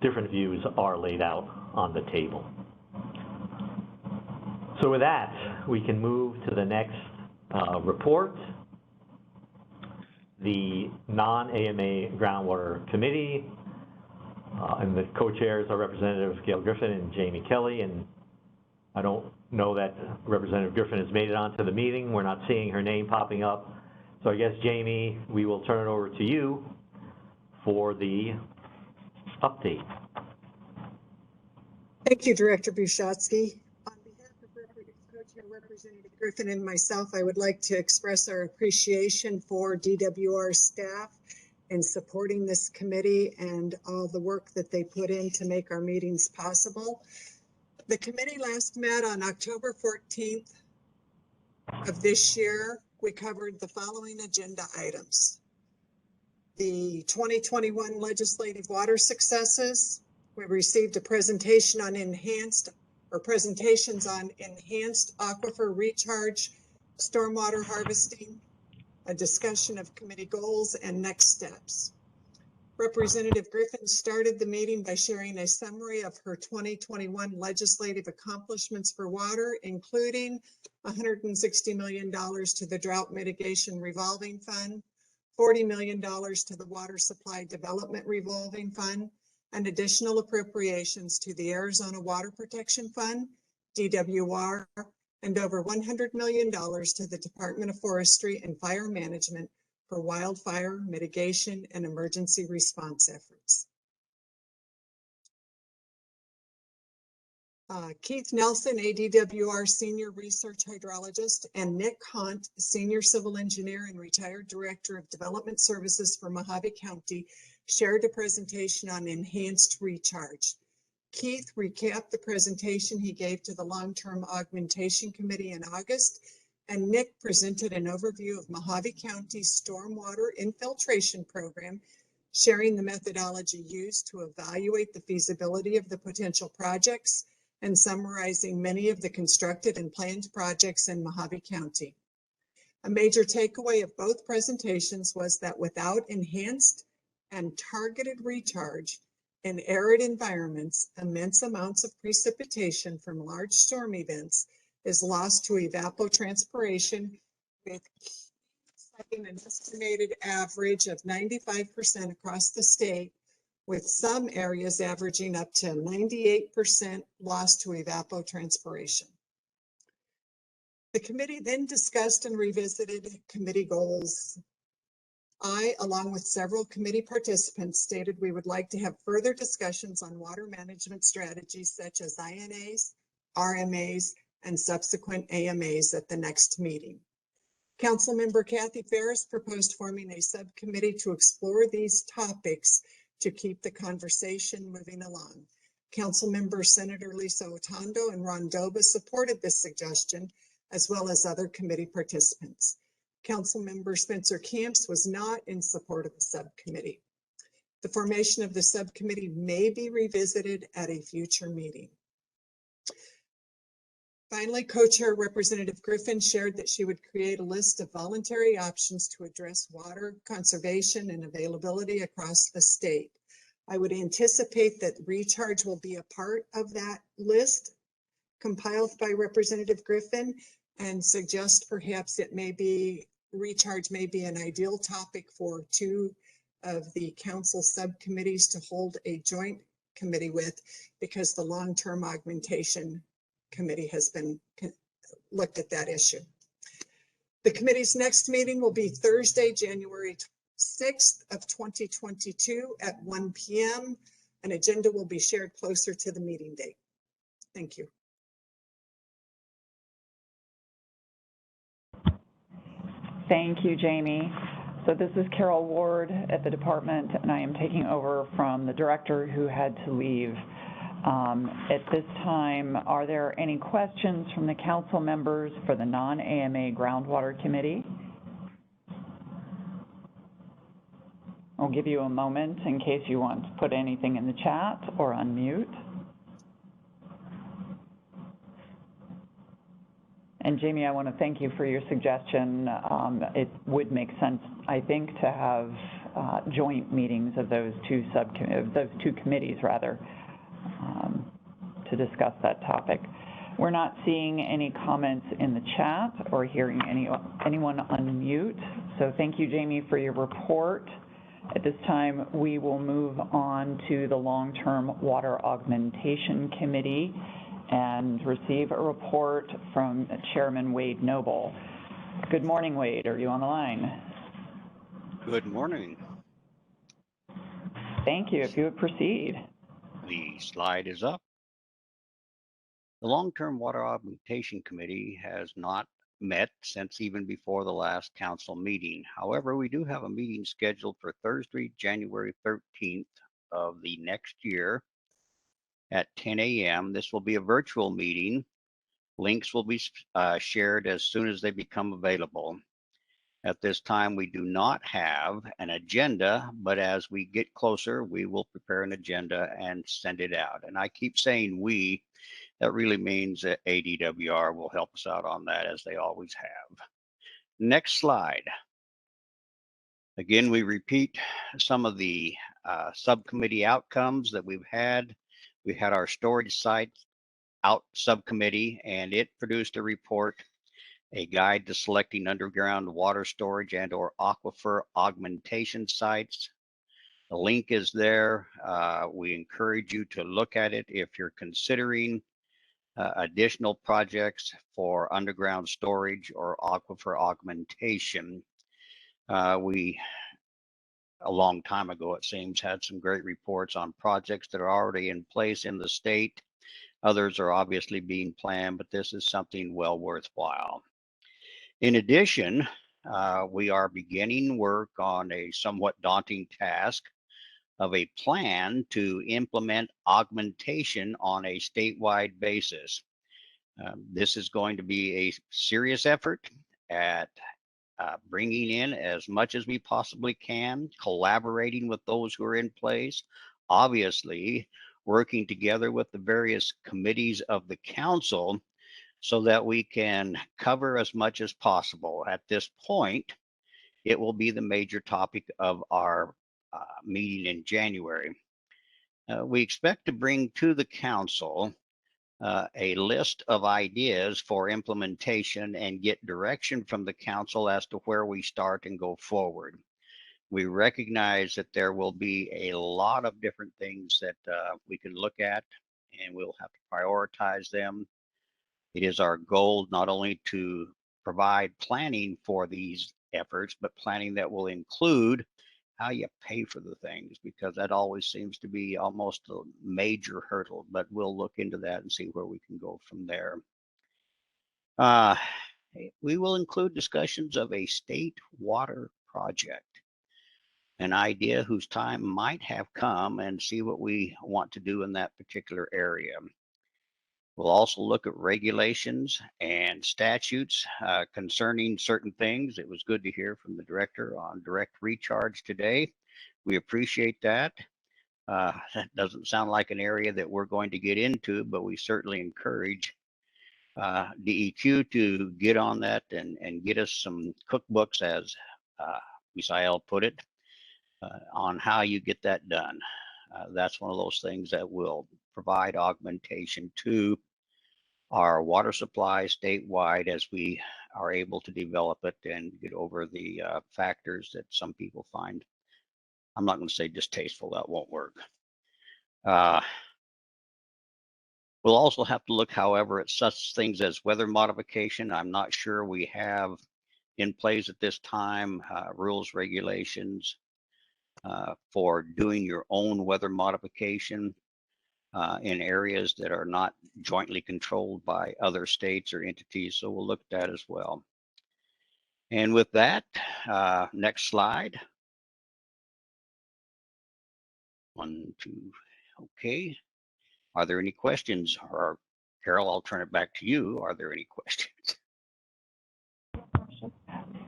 different views are laid out on the table. So with that, we can move to the next report. The non-AMA Groundwater Committee, and the co-chairs are Representative Gail Griffin and Jamie Kelly, and I don't know that Representative Griffin has made it onto the meeting. We're not seeing her name popping up. So I guess, Jamie, we will turn it over to you for the update. Thank you, Director Bushatsky. On behalf of Co-Chair Representative Griffin and myself, I would like to express our appreciation for DWR staff in supporting this committee and all the work that they put in to make our meetings possible. The committee last met on October 14th of this year. We covered the following agenda items: the 2021 legislative water successes. We received a presentation on presentations on enhanced aquifer recharge, stormwater harvesting, a discussion of committee goals and next steps. Representative Griffin started the meeting by sharing a summary of her 2021 legislative accomplishments for water, including $160 million to the Drought Mitigation Revolving Fund, $40 million to the Water Supply Development Revolving Fund, and additional appropriations to the Arizona Water Protection Fund, DWR, and over $100 million to the Department of Forestry and Fire Management for wildfire mitigation and emergency response efforts. Keith Nelson, ADWR Senior Research Hydrologist, and Nick Hunt, Senior Civil Engineer and Retired Director of Development Services for Mojave County, shared a presentation on enhanced recharge. Keith recapped the presentation he gave to the Long-Term Augmentation Committee in August, and Nick presented an overview of Mojave County's stormwater infiltration program, sharing the methodology used to evaluate the feasibility of the potential projects and summarizing many of the constructed and planned projects in Mojave County. A major takeaway of both presentations was that without enhanced and targeted recharge in arid environments, immense amounts of precipitation from large storm events is lost to evapotranspiration, with citing an estimated average of 95% across the state, with some areas averaging up to 98% lost to evapotranspiration. The committee then discussed and revisited committee goals. I, along with several committee participants, stated we would like to have further discussions on water management strategies such as INAs, RMAs, and subsequent AMAs at the next meeting. Councilmember Kathy Ferris proposed forming a subcommittee to explore these topics to keep the conversation moving along. Councilmember Senator Lisa Otondo and Ron Doba supported this suggestion, as well as other committee participants. Councilmember Spencer Camps was not in support of the subcommittee. The formation of the subcommittee may be revisited at a future meeting. Finally, Co-Chair Representative Griffin shared that she would create a list of voluntary options to address water conservation and availability across the state. I would anticipate that recharge will be a part of that list compiled by Representative Griffin, and suggest perhaps it may be, recharge may be an ideal topic for two of the council subcommittees to hold a joint committee with, because the long-term augmentation committee has been looked at that issue. The committee's next meeting will be Thursday, January 6th of 2022 at 1 p.m. An agenda will be shared closer to the meeting date. Thank you. Thank you, Jamie. So this is Carol Ward at the department, and I am taking over from the director who had to leave. At this time, are there any questions from the council members for the non-AMA Groundwater Committee? I'll give you a moment in case you want to put anything in the chat or unmute. And Jamie, I want to thank you for your suggestion. It would make sense, I think, to have joint meetings of those two committees, rather, to discuss that topic. We're not seeing any comments in the chat or hearing anyone unmute. So thank you, Jamie, for your report. At this time, we will move on to the Long-Term Water Augmentation Committee and receive a report from Chairman Wade Noble. Good morning, Wade. Are you on the line? Good morning. Thank you. If you would proceed. The slide is up. The Long-Term Water Augmentation Committee has not met since even before the last council meeting. However, we do have a meeting scheduled for Thursday, January 13th of the next year at 10 a.m. This will be a virtual meeting. Links will be shared as soon as they become available. At this time, we do not have an agenda, but as we get closer, we will prepare an agenda and send it out. And I keep saying we, that really means that ADWR will help us out on that, as they always have. Next slide. Again, we repeat some of the subcommittee outcomes that we've had. We had our storage site out subcommittee, and it produced a report, a guide to selecting underground water storage and/or aquifer augmentation sites. The link is there. We encourage you to look at it if you're considering additional projects for underground storage or aquifer augmentation. We, a long time ago, it seems, had some great reports on projects that are already in place in the state. Others are obviously being planned, but this is something well worthwhile. In addition, we are beginning work on a somewhat daunting task of a plan to implement augmentation on a statewide basis. This is going to be a serious effort at bringing in as much as we possibly can, collaborating with those who are in place, obviously working together with the various committees of the council so that we can cover as much as possible. At this point, it will be the major topic of our meeting in January. We expect to bring to the council a list of ideas for implementation and get direction from the council as to where we start and go forward. We recognize that there will be a lot of different things that we can look at, and we'll have to prioritize them. It is our goal not only to provide planning for these efforts, but planning that will include how you pay for the things, because that always seems to be almost a major hurdle, but we'll look into that and see where we can go from there. We will include discussions of a state water project, an idea whose time might have come, and see what we want to do in that particular area. We'll also look at regulations and statutes concerning certain things. It was good to hear from the director on direct recharge today. We appreciate that. That doesn't sound like an area that we're going to get into, but we certainly encourage DEQ to get on that and get us some cookbooks, as Misael put it, on how you get that done. That's one of those things that will provide augmentation to our water supply statewide as we are able to develop it and get over the factors that some people find, I'm not going to say distasteful, that won't work. We'll also have to look, however, at such things as weather modification. I'm not sure we have in place at this time rules, regulations for doing your own weather modification in areas that are not jointly controlled by other states or entities. So we'll look at that as well. And with that, next slide. 1, 2, okay. Are there any questions? Or Carol, I'll turn it back to you. Are there any questions?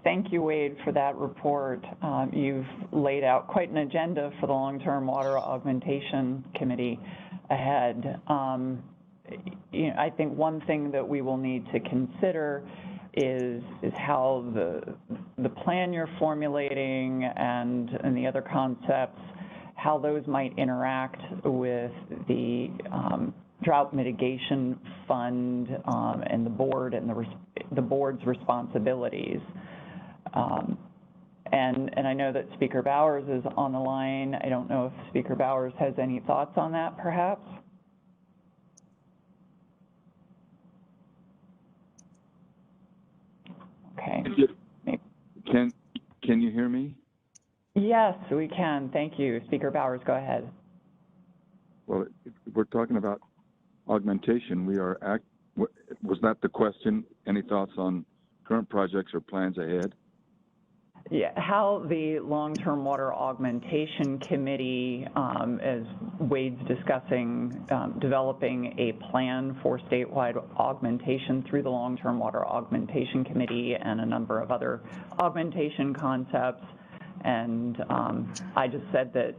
Thank you, Wade, for that report. You've laid out quite an agenda for the Long-Term Water Augmentation Committee ahead. I think one thing that we will need to consider is how the plan you're formulating and the other concepts, how those might interact with the drought mitigation fund and the board and the board's responsibilities. And I know that Speaker Bowers is on the line. I don't know if Speaker Bowers has any thoughts on that, perhaps? Okay. Can you hear me? Yes, we can. Thank you. Speaker Bowers, go ahead. Well, if we're talking about augmentation. Was that the question? Any thoughts on current projects or plans ahead? Yeah, how the Long-Term Water Augmentation Committee, as Wade's discussing, developing a plan for statewide augmentation through the Long-Term Water Augmentation Committee and a number of other augmentation concepts. And I just said that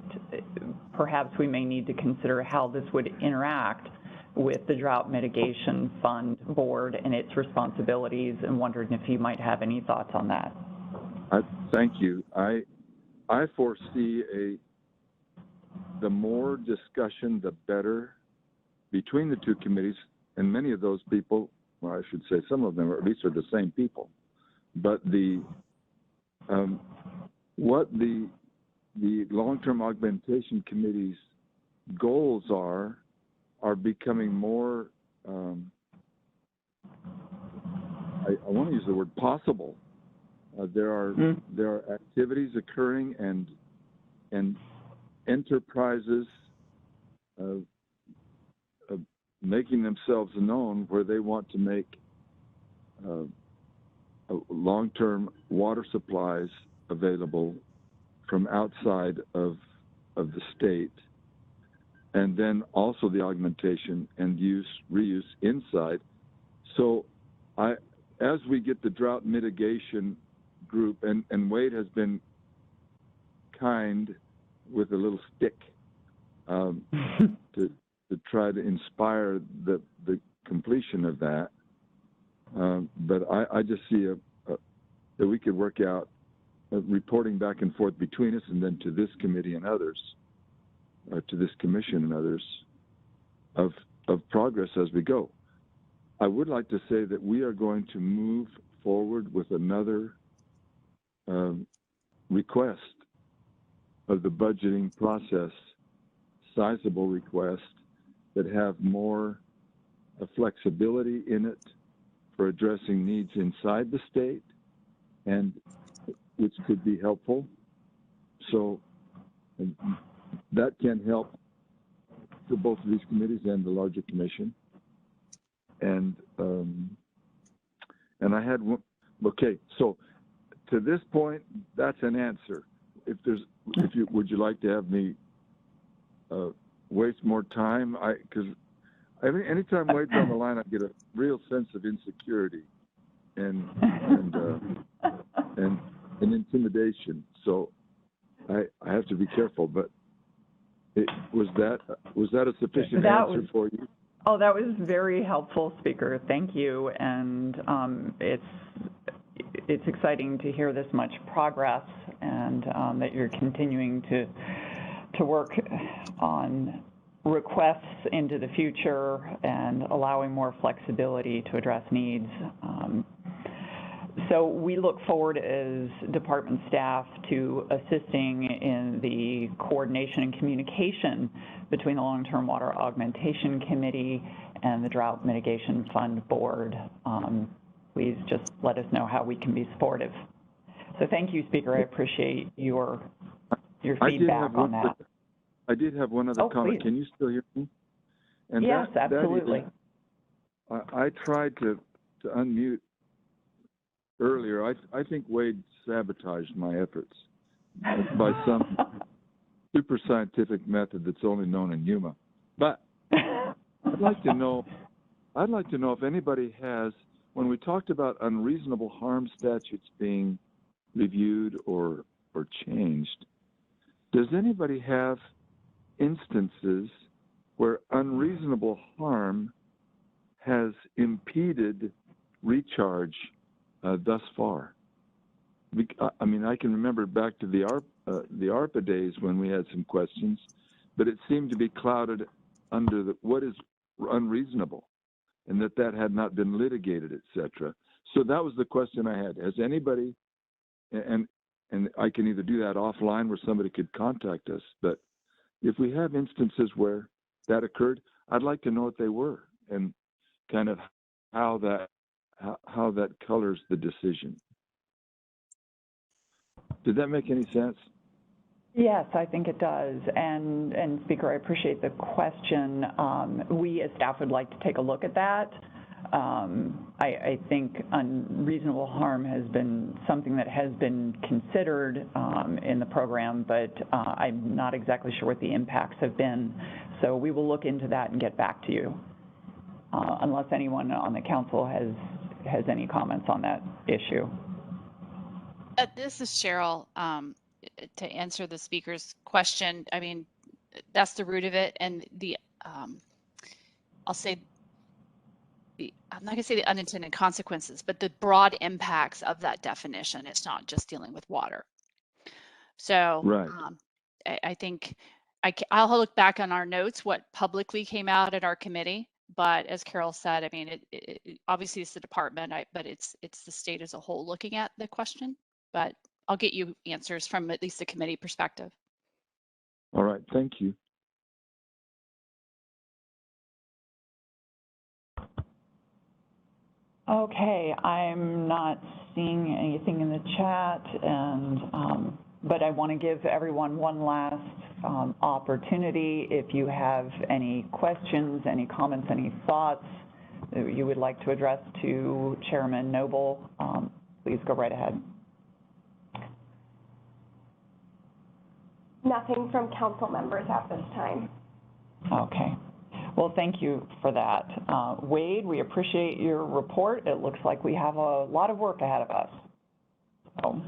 perhaps we may need to consider how this would interact with the Drought Mitigation Fund Board and its responsibilities, and wondering if you might have any thoughts on that. Thank you. I foresee the more discussion, the better between the two committees, and many of those people, well, I should say some of them at least are the same people, but what the the long-term augmentation committee's goals are becoming more, I want to use the word possible. There are activities occurring and enterprises making themselves known where they want to make long-term water supplies available from outside of the state, and then also the augmentation and reuse inside. So as we get the drought mitigation group, and Wade has been kind with a little stick to try to inspire the completion of that. But I just see that we could work out reporting back and forth between us and then to this committee and others, to this commission and others, of progress as we go. I would like to say that we are going to move forward with another request of the budgeting process, sizable request that have more flexibility in it for addressing needs inside the state, and which could be helpful. So that can help for both of these committees and the larger commission. And I had one. Okay, so to this point, that's an answer. Would you like to have me waste more time? Because anytime Wade's on the line, I get a real sense of insecurity and intimidation. So I have to be careful. But was that a sufficient answer for you? Oh, that was very helpful, Speaker. Thank you. And it's exciting to hear this much progress, and that you're continuing to work on requests into the future and allowing more flexibility to address needs. So we look forward as department staff to assisting in the coordination and communication between the Long-Term Water Augmentation Committee and the Drought Mitigation Fund Board. Please just let us know how we can be supportive. So thank you, Speaker. I appreciate your feedback on that. I did have one other comment. Please. Can you still hear me? And yes, absolutely. I tried to unmute earlier. I think Wade sabotaged my efforts by some super scientific method that's only known in Yuma. But I'd like to know if anybody has, when we talked about unreasonable harm statutes being reviewed or changed, does anybody have instances where unreasonable harm has impeded recharge thus far? I mean, I can remember back to the ARPA days when we had some questions, but it seemed to be clouded under what is unreasonable, and that had not been litigated, etc. So that was the question I had. Has anybody, and I can either do that offline where somebody could contact us, but if we have instances where that occurred, I'd like to know what they were and kind of how that colors the decision. Did that make any sense? Yes, I think it does. And Speaker, I appreciate the question. We as staff would like to take a look at that. I think unreasonable harm has been something that has been considered in the program, but I'm not exactly sure what the impacts have been. So we will look into that and get back to you, unless anyone on the council has any comments on that issue. This is Cheryl. To answer the speaker's question, I mean, that's the root of it, and I'll say I'm not going to say the unintended consequences, but the broad impacts of that definition. It's not just dealing with water. So right. I think I'll look back on our notes, what publicly came out at our committee. But as Carol said, I mean, it obviously it's the department, but it's the state as a whole looking at the question. But I'll get you answers from at least the committee perspective. All right, thank you. Okay, I'm not seeing anything in the chat, and but I want to give everyone one last opportunity. If you have any questions, any comments, any thoughts that you would like to address to Chairman Noble, please go right ahead. Nothing from council members at this time. Okay. Well, thank you for that. Wade, we appreciate your report. It looks like we have a lot of work ahead of us. So,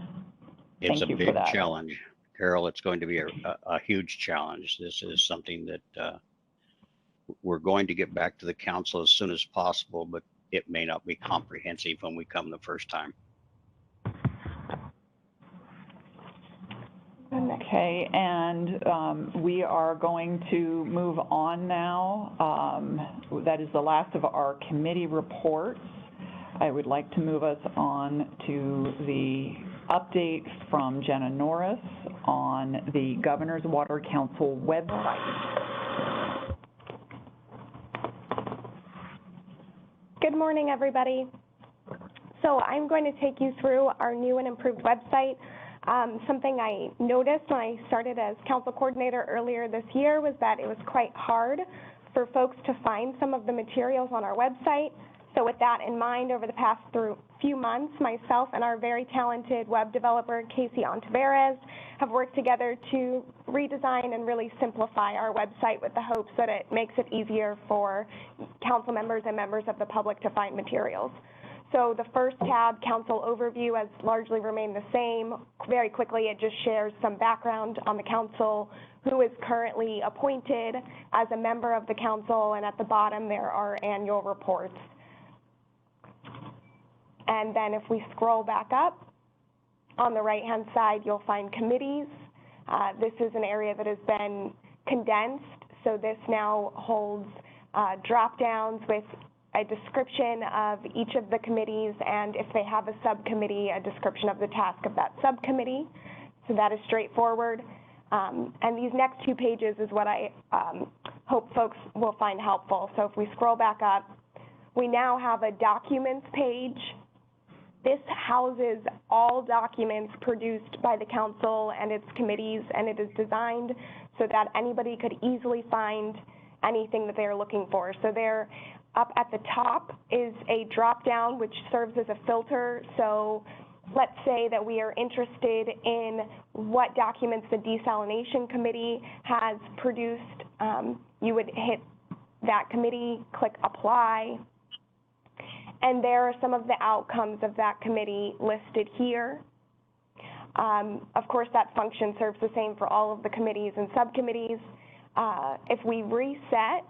It's thank a you for big that. challenge. Carol, it's going to be a huge challenge. This is something that we're going to get back to the council as soon as possible, but it may not be comprehensive when we come the first time. Okay, and we are going to move on now. That is the last of our committee reports. I would like to move us on to the update from Jenna Norris on the Governor's Water Council website. Good morning, everybody. So I'm going to take you through our new and improved website. Something I noticed when I started as council coordinator earlier this year was that it was quite hard for folks to find some of the materials on our website. So with that in mind, over the past few months, myself and our very talented web developer, Casey Ontiveros, have worked together to redesign and really simplify our website with the hopes that it makes it easier for council members and members of the public to find materials. So the first tab, Council Overview, has largely remained the same. Very quickly, it just shares some background on the council, who is currently appointed as a member of the council, and at the bottom there are annual reports. And then if we scroll back up, on the right-hand side, you'll find committees. This is an area that has been condensed, so this now holds drop-downs with a description of each of the committees, and if they have a subcommittee, a description of the task of that subcommittee. So that is straightforward. And these next two pages is what I hope folks will find helpful. So if we scroll back up, we now have a documents page. This houses all documents produced by the council and its committees, and it is designed so that anybody could easily find anything that they're looking for. So there, up at the top is a drop-down which serves as a filter. So let's say that we are interested in what documents the Desalination Committee has produced. You would hit that committee, click Apply, and there are some of the outcomes of that committee listed here. Of course, that function serves the same for all of the committees and subcommittees. If we reset,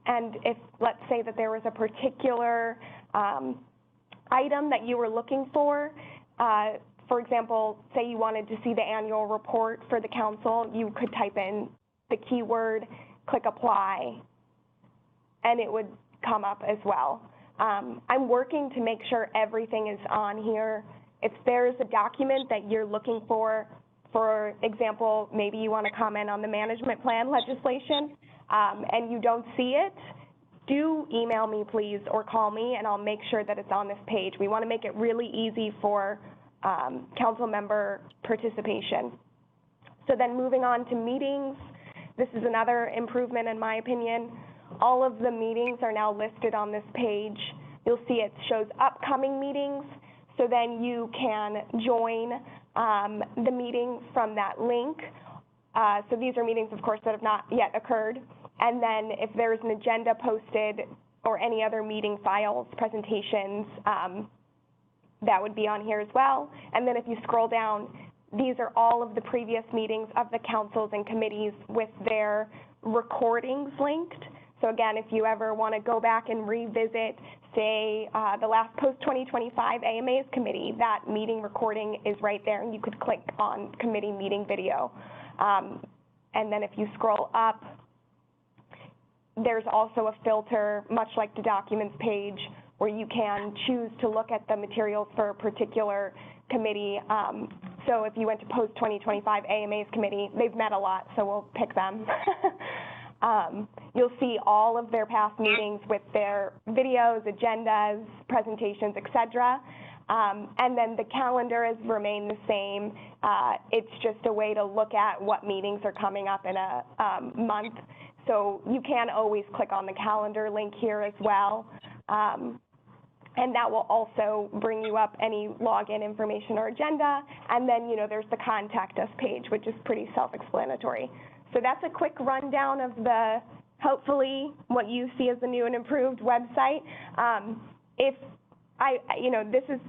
and if, let's say that there was a particular item that you were looking for example, say you wanted to see the annual report for the council, you could type in the keyword, click Apply, and it would come up as well. I'm working to make sure everything is on here. If there's a document that you're looking for example, maybe you want to comment on the management plan legislation, and you don't see it, do email me, please, or call me, and I'll make sure that it's on this page. We want to make it really easy for council member participation. So then moving on to meetings, this is another improvement in my opinion. All of the meetings are now listed on this page. You'll see it shows upcoming meetings, so then you can join the meeting from that link. So these are meetings, of course, that have not yet occurred. And then if there's an agenda posted or any other meeting files, presentations, that would be on here as well. And then if you scroll down, these are all of the previous meetings of the councils and committees with their recordings linked. So again, if you ever want to go back and revisit, say, the last post-2025 AMAs committee, that meeting recording is right there, and you could click on committee meeting video. And then if you scroll up, there's also a filter, much like the documents page, where you can choose to look at the materials for a particular committee So if you went to post-2025 AMA's committee, they've met a lot, so we'll pick them. You'll see all of their past meetings with their videos, agendas, presentations, etc. And then the calendar has remained the same. It's just a way to look at what meetings are coming up in a month. So you can always click on the calendar link here as well. And that will also bring you up any login information or agenda. And then, there's the contact us page, which is pretty self-explanatory. So that's a quick rundown of the, hopefully, what you see as the new and improved website. This is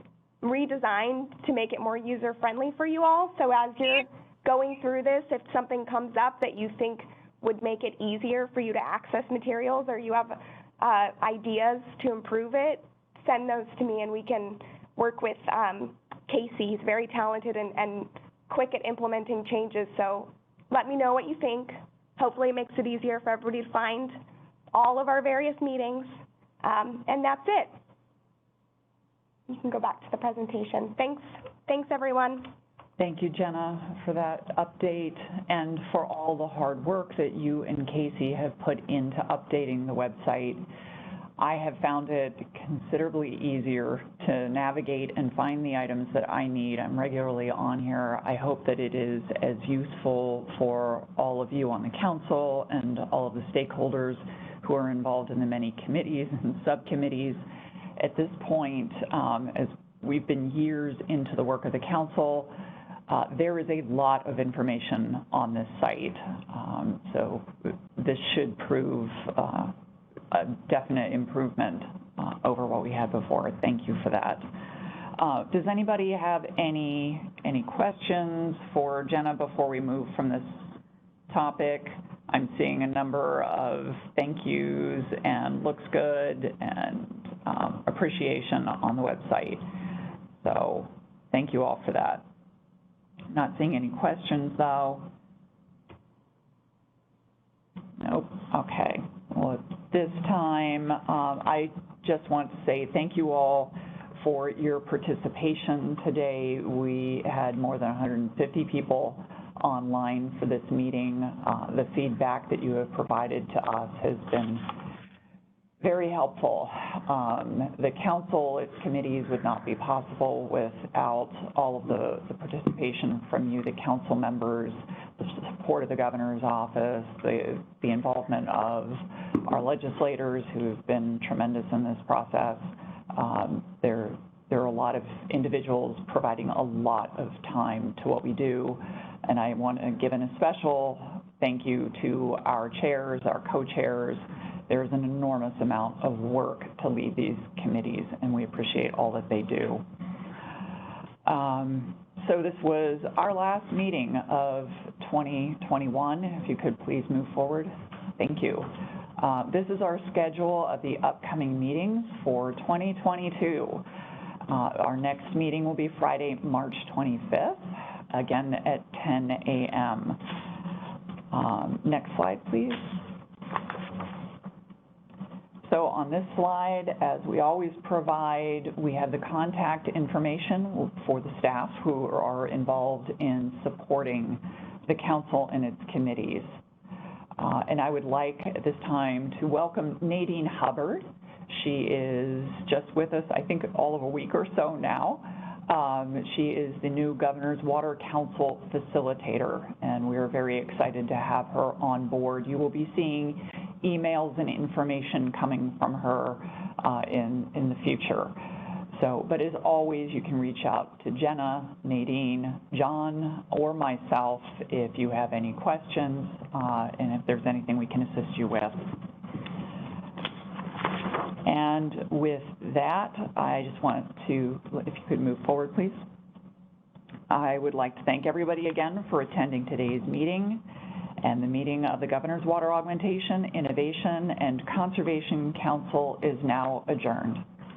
redesigned to make it more user-friendly for you all. So as you're going through this, if something comes up that you think would make it easier for you to access materials, or you have ideas to improve it, send those to me and we can work with Casey. He's very talented and quick at implementing changes. So let me know what you think. Hopefully it makes it easier for everybody to find all of our various meetings. And that's it. You can go back to the presentation. Thanks everyone. Thank you, Jenna, for that update and for all the hard work that you and Casey have put into updating the website. I have found it considerably easier to navigate and find the items that I need. I'm regularly on here. I hope that it is as useful for all of you on the council and all of the stakeholders who are involved in the many committees and subcommittees. At this point, as we've been years into the work of the council, there is a lot of information on this site. So this should prove a definite improvement over what we had before. Thank you for that. Does anybody have any questions for Jenna before we move from this topic? I'm seeing a number of thank yous and looks good and appreciation on the website. So thank you all for that. Not seeing any questions though. Nope, okay. Well, at this time, I just want to say thank you all for your participation today. We had more than 150 people online for this meeting. The feedback that you have provided to us has been very helpful. The council, its committees would not be possible without all of the participation from you, the council members, the support of the governor's office, the involvement of our legislators who have been tremendous in this process. There are a lot of individuals providing a lot of time to what we do, and I want to give a special thank you to our chairs, our co-chairs. There's an enormous amount of work to lead these committees, and we appreciate all that they do. So this was our last meeting of 2021. If you could please move forward. Thank you. This is our schedule of the upcoming meetings for 2022. Our next meeting will be Friday, March 25th, again at 10 a.m. Next slide, please. So on this slide, as we always provide, we have the contact information for the staff who are involved in supporting the council and its committees. And I would like at this time to welcome Nadine Hubbard. She is just with us, I think, all of a week or so now. She is the new Governor's Water Council facilitator, and we are very excited to have her on board. You will be seeing emails and information coming from her in the future. So, but as always, you can reach out to Jenna, Nadine, John, or myself if you have any questions and if there's anything we can assist you with. And with that, I just wanted to, if you could move forward, please. I would like to thank everybody again for attending today's meeting. And the meeting of the Governor's Water Augmentation, Innovation, and Conservation Council is now adjourned.